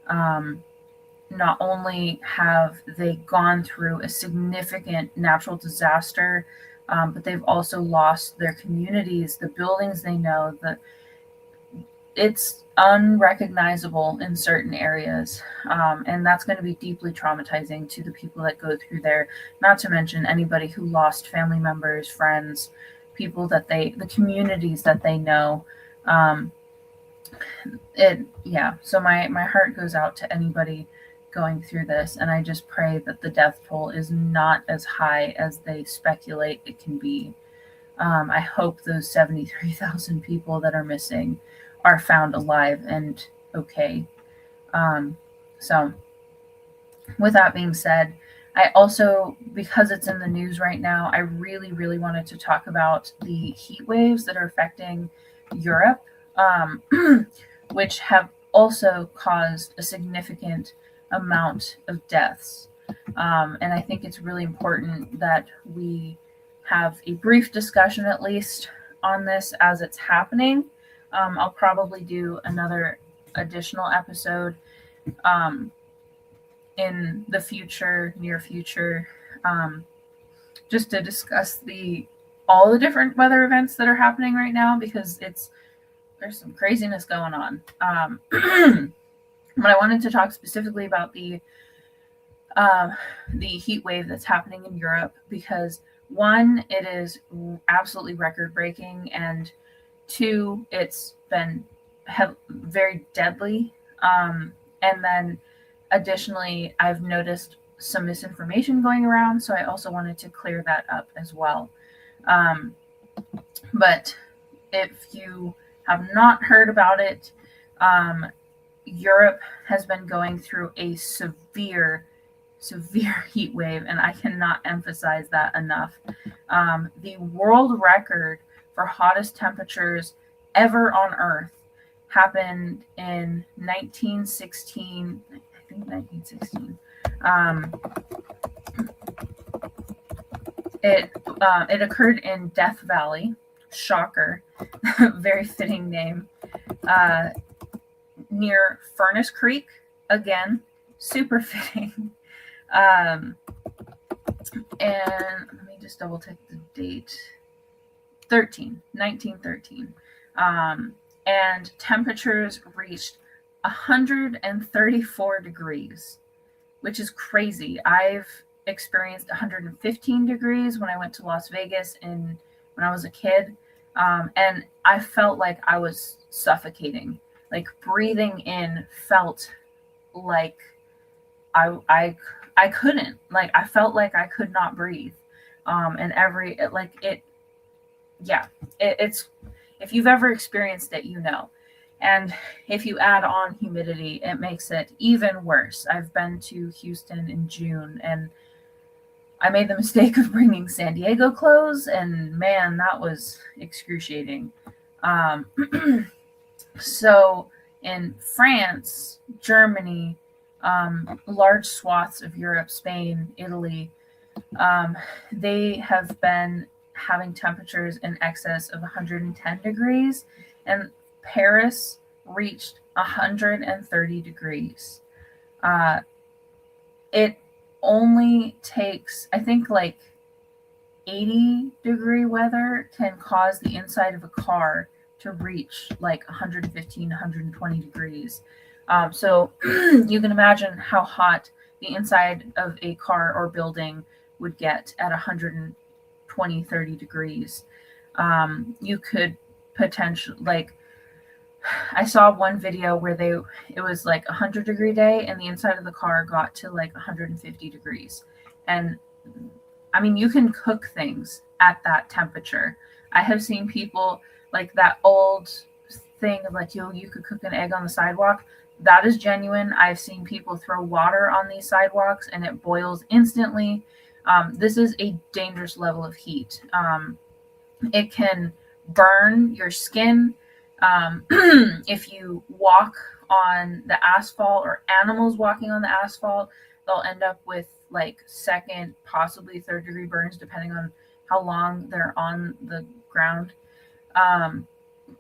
not only have they gone through a significant natural disaster, but they've also lost their communities, the buildings they know. It's unrecognizable in certain areas, and that's going to be deeply traumatizing to the people that go through there, not to mention anybody who lost family members, friends, people that the communities that they know. So my heart goes out to anybody going through this, and I just pray that the death toll is not as high as they speculate it can be. I hope those 73,000 people that are missing are found alive and okay. So with that being said, I also, because it's in the news right now, I really, really wanted to talk about the heat waves that are affecting Europe, which have also caused a significant amount of deaths. And I think it's really important that we have a brief discussion, at least, on this as it's happening. I'll probably do another additional episode in the near future, just to discuss all the different weather events that are happening right now, because there's some craziness going on. But I wanted to talk specifically about the heat wave that's happening in Europe, because one, it is absolutely record breaking, and two, it's been very deadly. And then additionally, I've noticed some misinformation going around, so I also wanted to clear that up as well. But if you have not heard about it, Europe has been going through a severe heat wave, and I cannot emphasize that enough. The world record for hottest temperatures ever on Earth happened in 1916. I think 1916. It occurred in Death Valley. Shocker. Very fitting name. Near Furnace Creek. Again, super fitting. And let me just double check the date. 1913. And temperatures reached 134 degrees, which is crazy. I've experienced 115 degrees when I went to Las Vegas when I was a kid. And I felt like I was suffocating. Like, breathing in felt like I couldn't. Like, I felt like I could not breathe. It's if you've ever experienced it, you know. And if you add on humidity, it makes it even worse. I've been to Houston in June, and I made the mistake of bringing San Diego clothes, and man, that was excruciating. So in France, Germany, large swaths of Europe, Spain, Italy, they have been having temperatures in excess of 110 degrees, and Paris reached 130 degrees. It only takes, I think, like 80-degree weather can cause the inside of a car to reach like 115, 120 degrees. So you can imagine how hot the inside of a car or building would get at 120, 30 degrees. You could potentially, like, I saw one video where it was like 100-degree day, and the inside of the car got to like 150 degrees. And I mean, you can cook things at that temperature. I have seen people like that old thing of like, you could cook an egg on the sidewalk. That is genuine. I've seen people throw water on these sidewalks and it boils instantly. This is a dangerous level of heat. It can burn your skin. If you walk on the asphalt or animals walking on the asphalt, they'll end up with like second, possibly third degree burns, depending on how long they're on the ground,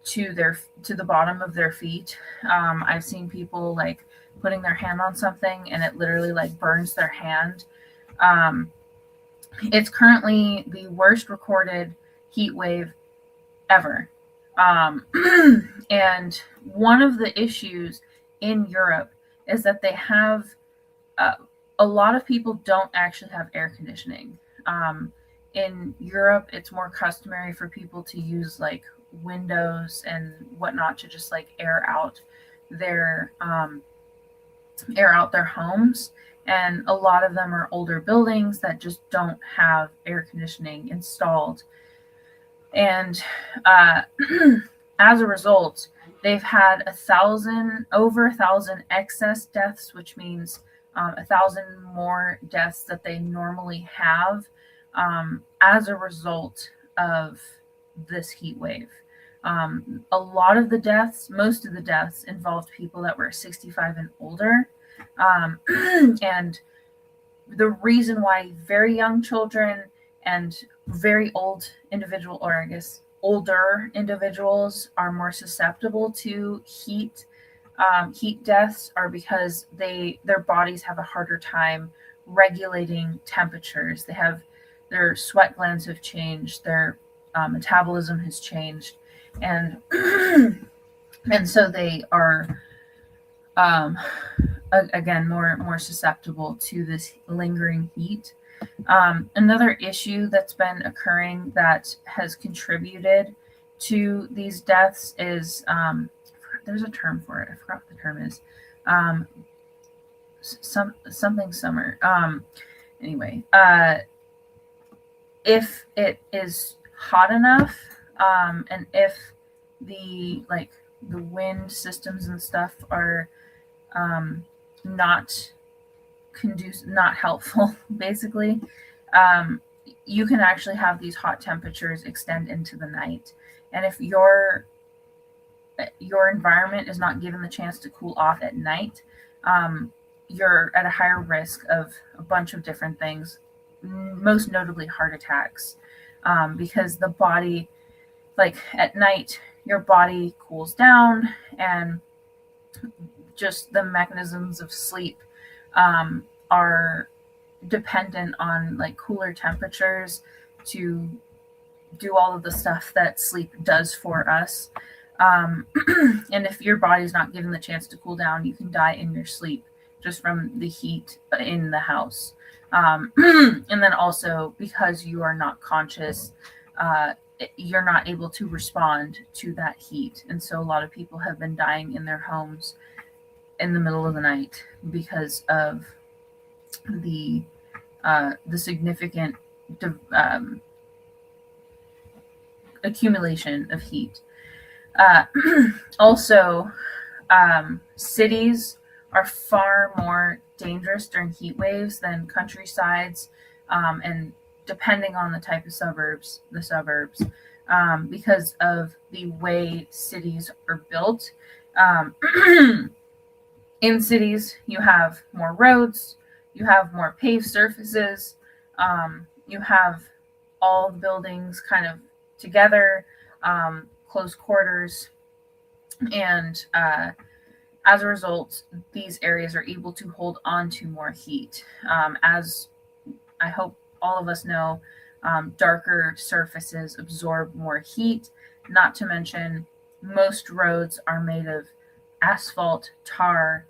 to the bottom of their feet. I've seen people like putting their hand on something and it literally like burns their hand. It's currently the worst recorded heat wave ever. And one of the issues in Europe is that they have a lot of people don't actually have air conditioning. In Europe, it's more customary for people to use like windows and whatnot to just like air out their homes. And a lot of them are older buildings that just don't have air conditioning installed. And as a result, they've had over 1,000 excess deaths, which means 1,000 more deaths that they normally have as a result of this heat wave. A lot of the deaths, most of the deaths, involved people that were 65 and older. And the reason why very young children and very old individual, or I guess older individuals, are more susceptible to heat deaths are because their bodies have a harder time regulating temperatures. Their sweat glands have changed, their metabolism has changed, and and so they are again more susceptible to this lingering heat. Another issue that's been occurring that has contributed to these deaths is there's a term for it. I forgot what the term is. Something summer. Anyway, if it is hot enough, and if the wind systems and stuff are not helpful, basically, you can actually have these hot temperatures extend into the night. And if your environment is not given the chance to cool off at night, you're at a higher risk of a bunch of different things, most notably heart attacks, because the body, like at night, your body cools down, and just the mechanisms of sleep are dependent on like cooler temperatures to do all of the stuff that sleep does for us. And if your body's not given the chance to cool down, you can die in your sleep just from the heat in the house. And then also, because you are not conscious, you're not able to respond to that heat. And so a lot of people have been dying in their homes in the middle of the night because of the significant accumulation of heat. Also, cities are far more dangerous during heat waves than countrysides, and depending on the type of suburbs, because of the way cities are built. In cities, you have more roads, you have more paved surfaces, you have all the buildings kind of together, close quarters, and as a result, these areas are able to hold on to more heat. As I hope all of us know, darker surfaces absorb more heat, not to mention most roads are made of asphalt, tar,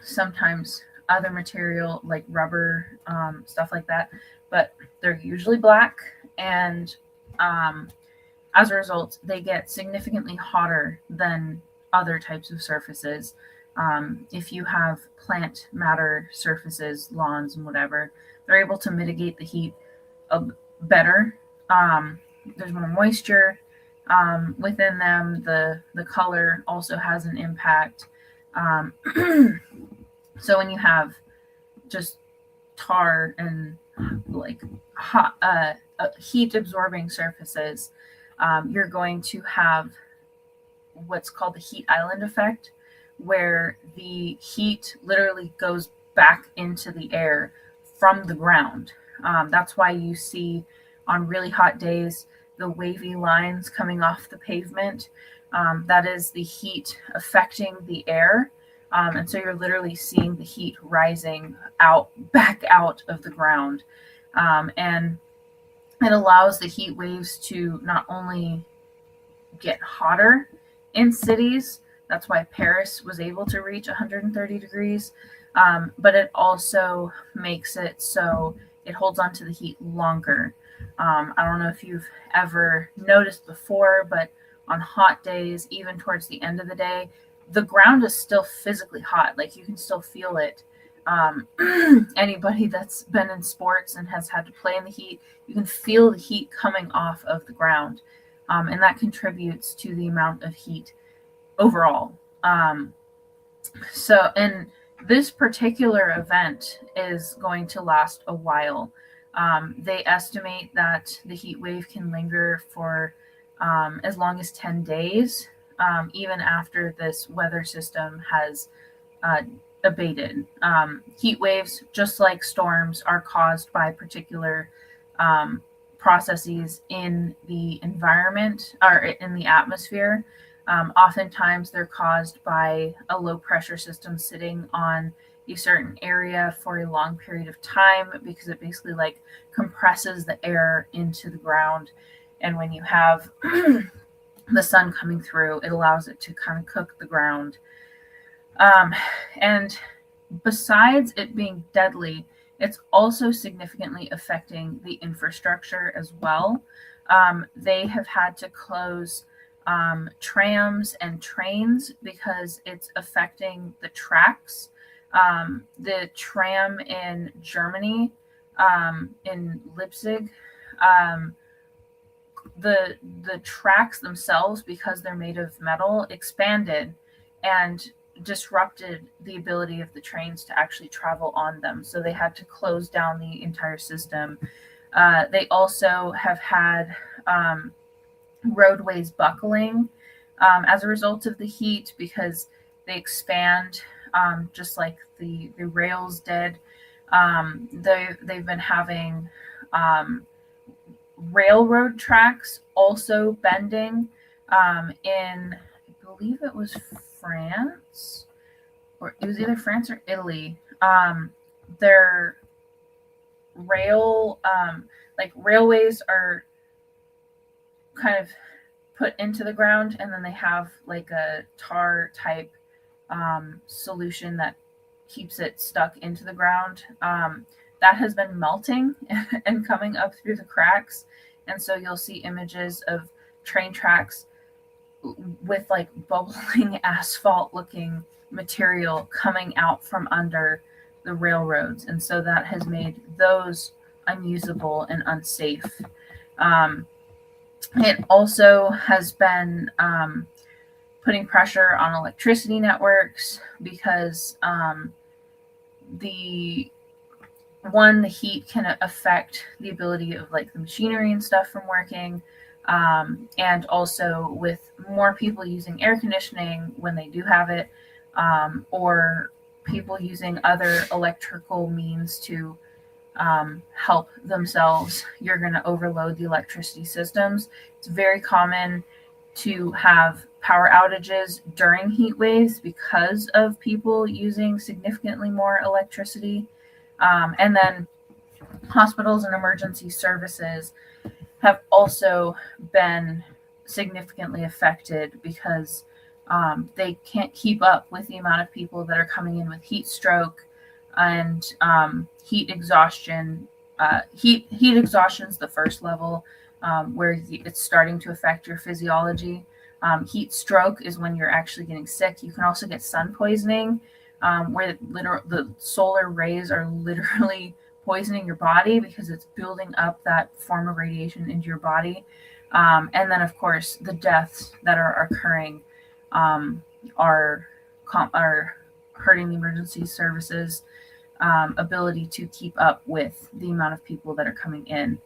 sometimes other material like rubber, stuff like that, but they're usually black, and as a result, they get significantly hotter than other types of surfaces. If you have plant matter surfaces, lawns and whatever, they're able to mitigate the heat better There's more moisture within them. The color also has an impact. So when you have just tar and like hot, heat absorbing surfaces, you're going to have what's called the heat island effect, where the heat literally goes back into the air from the ground. That's why you see on really hot days the wavy lines coming off the pavement. That is the heat affecting the air. And so you're literally seeing the heat rising back out of the ground. And it allows the heat waves to not only get hotter in cities, that's why Paris was able to reach 130 degrees, but it also makes it so it holds on to the heat longer. I don't know if you've ever noticed before, but on hot days, even towards the end of the day, the ground is still physically hot. Like you can still feel it. Anybody that's been in sports and has had to play in the heat, you can feel the heat coming off of the ground. And that contributes to the amount of heat overall. And this particular event is going to last a while. They estimate that the heat wave can linger for as long as 10 days, even after this weather system has abated. Heat waves, just like storms, are caused by particular processes in the environment or in the atmosphere. Oftentimes they're caused by a low pressure system sitting on a certain area for a long period of time, because it basically like compresses the air into the ground. And when you have the sun coming through, it allows it to kind of cook the ground. And besides it being deadly, it's also significantly affecting the infrastructure as well. They have had to close trams and trains because it's affecting the tracks. The tram in Germany, in Leipzig, the tracks themselves, because they're made of metal, expanded and disrupted the ability of the trains to actually travel on them. So they had to close down the entire system. They also have had roadways buckling as a result of the heat, because they expand just like the rails did. They've been having railroad tracks also bending in, I believe it was France, or it was either France or Italy. Their railways are kind of put into the ground, and then they have like a tar type solution that keeps it stuck into the ground. That has been melting and coming up through the cracks, and so you'll see images of train tracks with like bubbling asphalt looking material coming out from under the railroads, and so that has made those unusable and unsafe. It also has been putting pressure on electricity networks, because the heat can affect the ability of like the machinery and stuff from working. And also with more people using air conditioning when they do have it, or people using other electrical means to help themselves, you're going to overload the electricity systems. It's very common to have power outages during heat waves because of people using significantly more electricity. And then hospitals and emergency services have also been significantly affected, because they can't keep up with the amount of people that are coming in with heat stroke and heat exhaustion. Heat exhaustion is the first level, where it's starting to affect your physiology. Heat stroke is when you're actually getting sick. You can also get sun poisoning, where the solar rays are literally poisoning your body because it's building up that form of radiation into your body. And then, of course, the deaths that are occurring are hurting the emergency services ability to keep up with the amount of people that are coming in.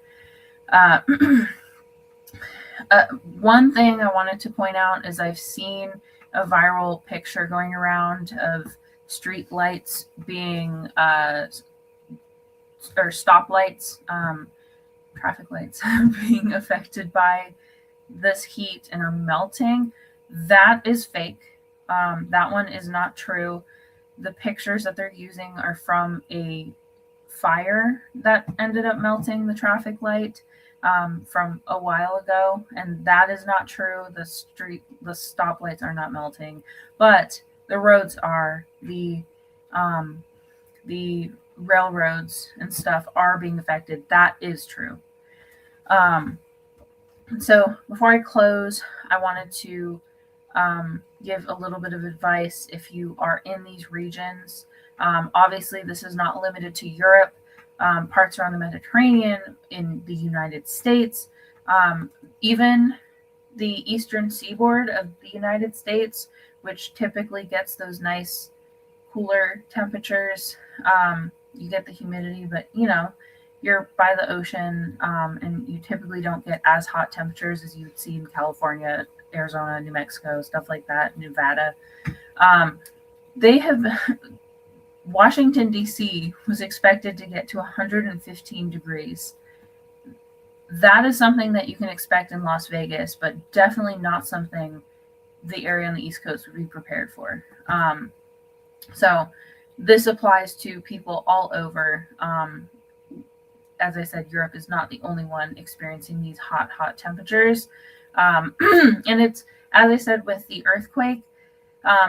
One thing I wanted to point out is I've seen a viral picture going around of street lights being or stoplights, traffic lights being affected by this heat and are melting. That is fake. That one is not true. The pictures that they're using are from a fire that ended up melting the traffic light from a while ago, and that is not true. The stoplights are not melting, but the roads are. The railroads and stuff are being affected. That is true. So before I close, I wanted to give a little bit of advice if you are in these regions. Obviously, this is not limited to Europe. Parts around the Mediterranean, in the United States, even the eastern seaboard of the United States, which typically gets those nice cooler temperatures. You get the humidity, but you're by the ocean, and you typically don't get as hot temperatures as you'd see in California, Arizona, New Mexico, stuff like that, Nevada. Washington, D.C. was expected to get to 115 degrees. That is something that you can expect in Las Vegas, but definitely not something the area on the East Coast would be prepared for. So this applies to people all over. As I said, Europe is not the only one experiencing these hot temperatures. And it's, as I said, with the earthquake,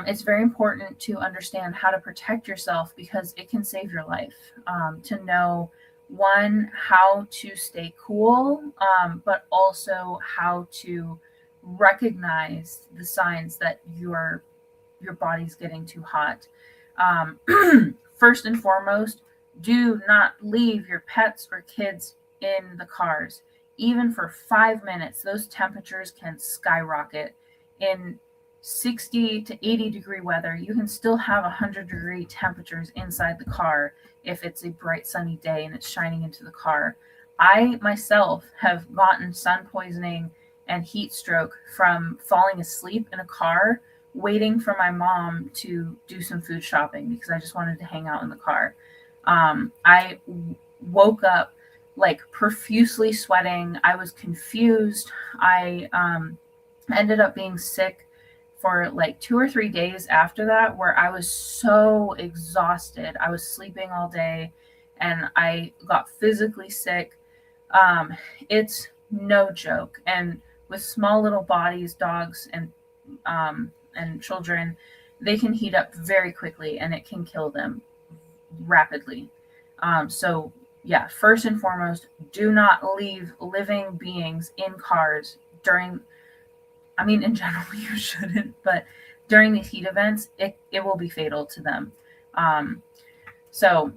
it's very important to understand how to protect yourself because it can save your life. To know, one, how to stay cool, but also how to recognize the signs that your body's getting too hot. First and foremost, do not leave your pets or kids in the cars. Even for 5 minutes, those temperatures can skyrocket. In 60 to 80 degree weather, you can still have 100-degree temperatures inside the car if it's a bright sunny day and it's shining into the car. I myself have gotten sun poisoning and heat stroke from falling asleep in a car waiting for my mom to do some food shopping because I just wanted to hang out in the car. I woke up like profusely sweating. I was confused. I ended up being sick for like 2 or 3 days after that, where I was so exhausted. I was sleeping all day and I got physically sick. It's no joke. And with small little bodies, dogs and children, they can heat up very quickly and it can kill them rapidly. So yeah, first and foremost, do not leave living beings in cars in general, you shouldn't, but during these heat events, it will be fatal to them. So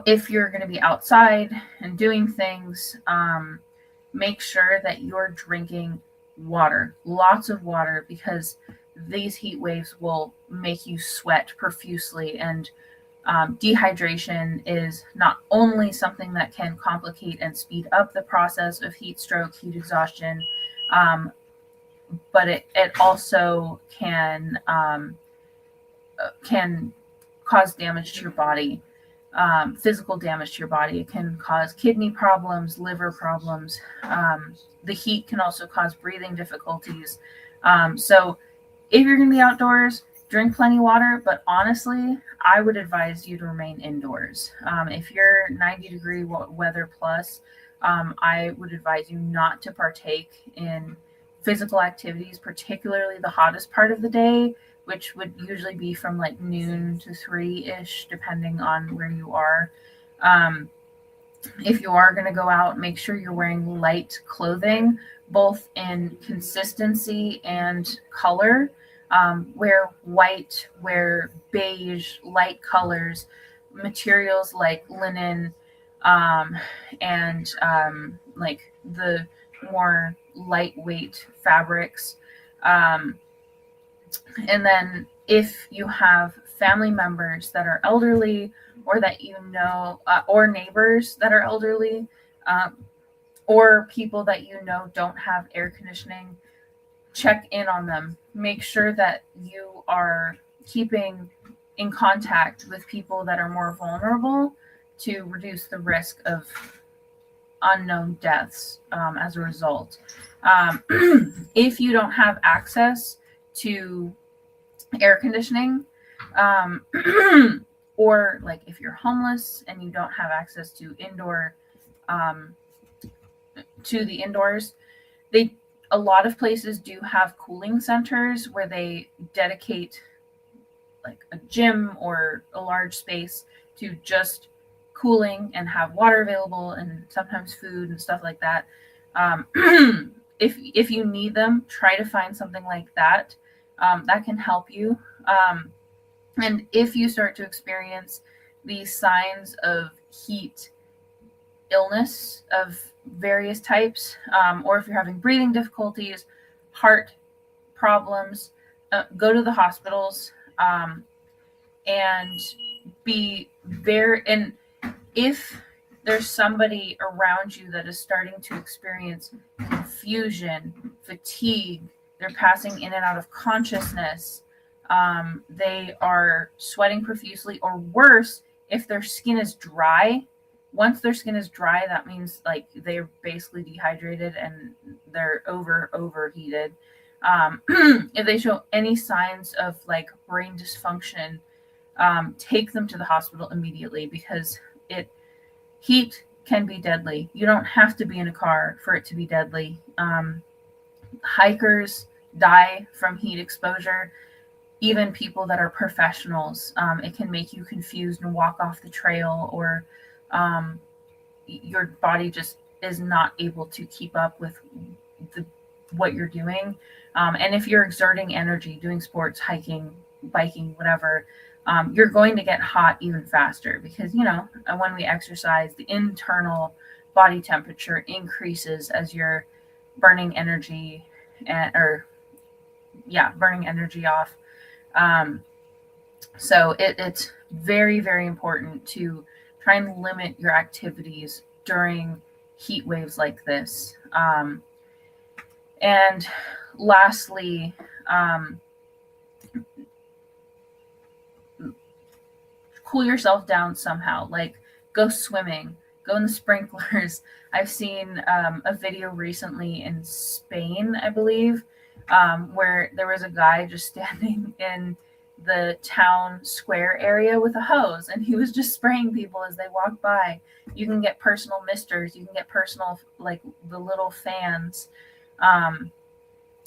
if you're going to be outside and doing things, make sure that you're drinking water, lots of water, because these heat waves will make you sweat profusely. And dehydration is not only something that can complicate and speed up the process of heat stroke, heat exhaustion, but it also can cause damage to your body, physical damage to your body. It can cause kidney problems, liver problems. The heat can also cause breathing difficulties. So if you're going to be outdoors, drink plenty of water, but honestly, I would advise you to remain indoors. If you're 90-degree weather plus, I would advise you not to partake in physical activities, particularly the hottest part of the day, which would usually be from like noon to 3-ish, depending on where you are. If you are going to go out, make sure you're wearing light clothing, both in consistency and color. Wear white, wear beige, light colors. materials like linen, and like the more lightweight fabrics. Um, and then if you have family members that are elderly, or that you know, or neighbors that are elderly, um, or people that you know don't have air conditioning, check in on them. Make sure that you are keeping in contact with people that are more vulnerable to reduce the risk of unknown deaths as a result. Um, if you don't have access to air conditioning, um, or like if you're homeless and you don't have access to um, the indoors, they a lot of places do have cooling centers where they dedicate like a gym or a large space to just cooling and have water available and sometimes food and stuff like that. Um, if you need them, try to find something like that. That can help you. And if you start to experience these signs of heat illness of various types, or if you're having breathing difficulties, heart problems, go to the hospitals, and be very, and if there's somebody around you that is starting to experience confusion, fatigue, they're passing in and out of consciousness, they are sweating profusely, or worse, if their skin is dry. Once their skin is dry, that means like they're basically dehydrated and they're overheated. If they show any signs of like brain dysfunction, take them to the hospital immediately, because heat can be deadly. You don't have to be in a car for it to be deadly. Hikers die from heat exposure. Even people that are professionals, it can make you confused and walk off the trail, or your body just is not able to keep up with what you're doing. And if you're exerting energy, doing sports, hiking, biking, whatever, you're going to get hot even faster, because, when we exercise, the internal body temperature increases as you're burning energy burning energy off. So it's very, very important to try and limit your activities during heat waves like this. And lastly, cool yourself down somehow, like go swimming, go in the sprinklers. I've seen a video recently in Spain, I believe, where there was a guy just standing in the town square area with a hose, and he was just spraying people as they walk by. You can get personal misters, you can get personal, like the little fans,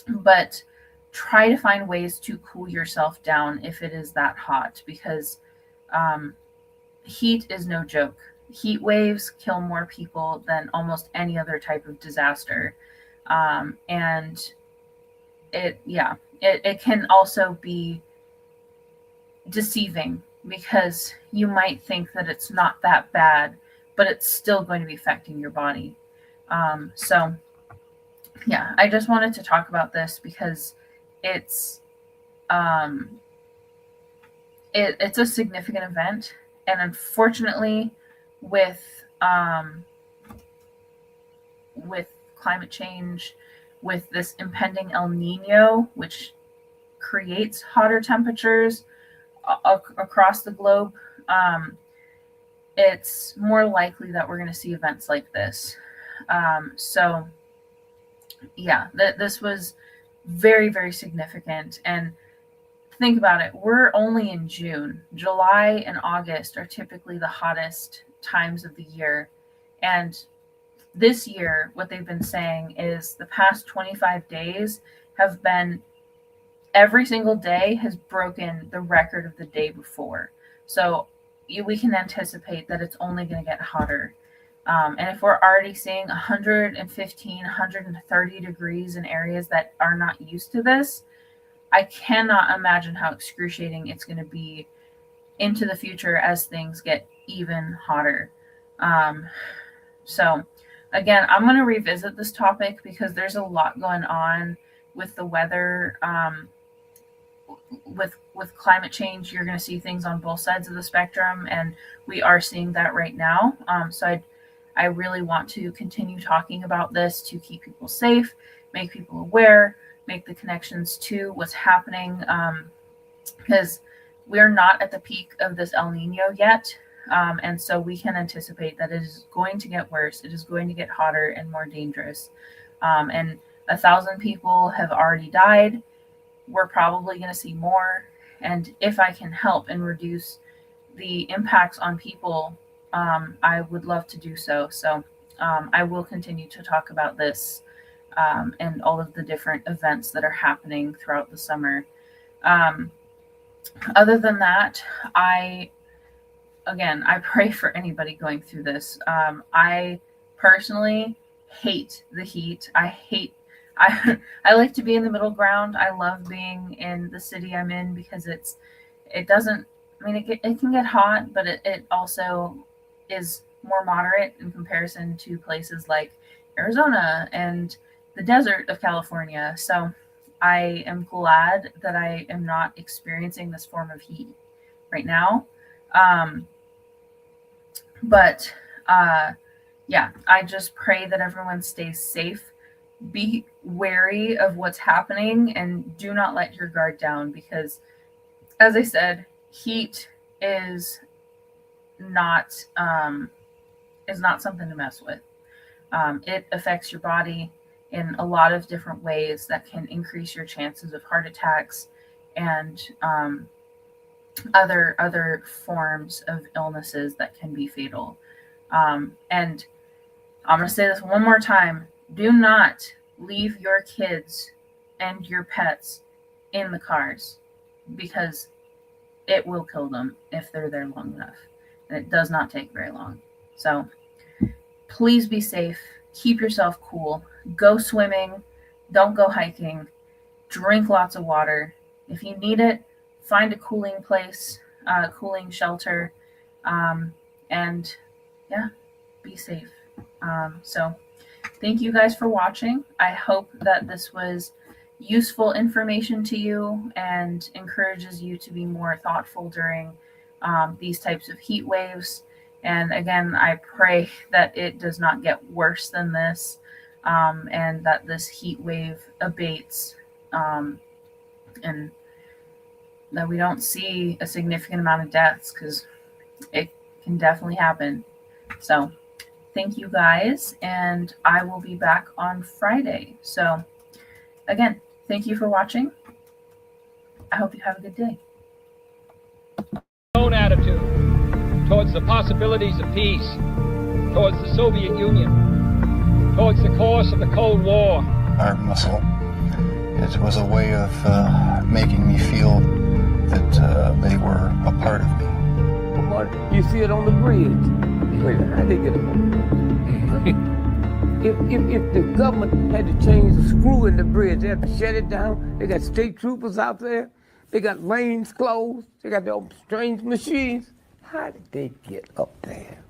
but try to find ways to cool yourself down if it is that hot, because heat is no joke. Heat waves kill more people than almost any other type of disaster. And it can also be deceiving, because you might think that it's not that bad, but it's still going to be affecting your body. So I just wanted to talk about this because it's it's a significant event, and unfortunately, with climate change, with this impending El Nino, which creates hotter temperatures across the globe, it's more likely that we're going to see events like this. This was very, very significant. And think about it, we're only in June. July and August are typically the hottest times of the year. And this year, what they've been saying is the past 25 days have been, every single day has broken the record of the day before. So we can anticipate that it's only going to get hotter. And if we're already seeing 115, 130 degrees in areas that are not used to this, I cannot imagine how excruciating it's going to be into the future as things get even hotter. So again, I'm going to revisit this topic because there's a lot going on with the weather. With climate change, you're going to see things on both sides of the spectrum, and we are seeing that right now. So I really want to continue talking about this to keep people safe, make people aware, make the connections to what's happening, because we're not at the peak of this El Nino yet. And so we can anticipate that it is going to get worse. It is going to get hotter and more dangerous. And 1,000 people have already died. We're probably going to see more. And if I can help and reduce the impacts on people, I would love to do so. So I will continue to talk about this and all of the different events that are happening throughout the summer. Other than that, I pray for anybody going through this. I personally hate the heat. I like to be in the middle ground. I love being in the city I'm in because it can get hot, but it also is more moderate in comparison to places like Arizona and the desert of California. So I am glad that I am not experiencing this form of heat right now. But I just pray that everyone stays safe. Be wary of what's happening and do not let your guard down because, as I said, heat is not something to mess with. It affects your body in a lot of different ways that can increase your chances of heart attacks and other forms of illnesses that can be fatal. And I'm going to say this one more time. Do not leave your kids and your pets in the cars because it will kill them if they're there long enough. And it does not take very long. So please be safe. Keep yourself cool. Go swimming. Don't go hiking. Drink lots of water. If you need it, find a cooling place, cooling shelter, and be safe. So thank you guys for watching. I hope that this was useful information to you and encourages you to be more thoughtful during these types of heat waves. And again, I pray that it does not get worse than this, and that this heat wave abates, and that we don't see a significant amount of deaths because it can definitely happen. So thank you guys, and I will be back on Friday. So again, thank you for watching. I hope you have a good day. Own attitude towards the possibilities of peace, towards the Soviet Union, towards the course of the Cold War. Our muscle. It was a way of making me feel that they were a part of me. You see it on the bridge. Wait, how they get it? If the government had to change the screw in the bridge, they had to shut it down. They got state troopers out there. They got lanes closed. They got their strange machines. How did they get up there?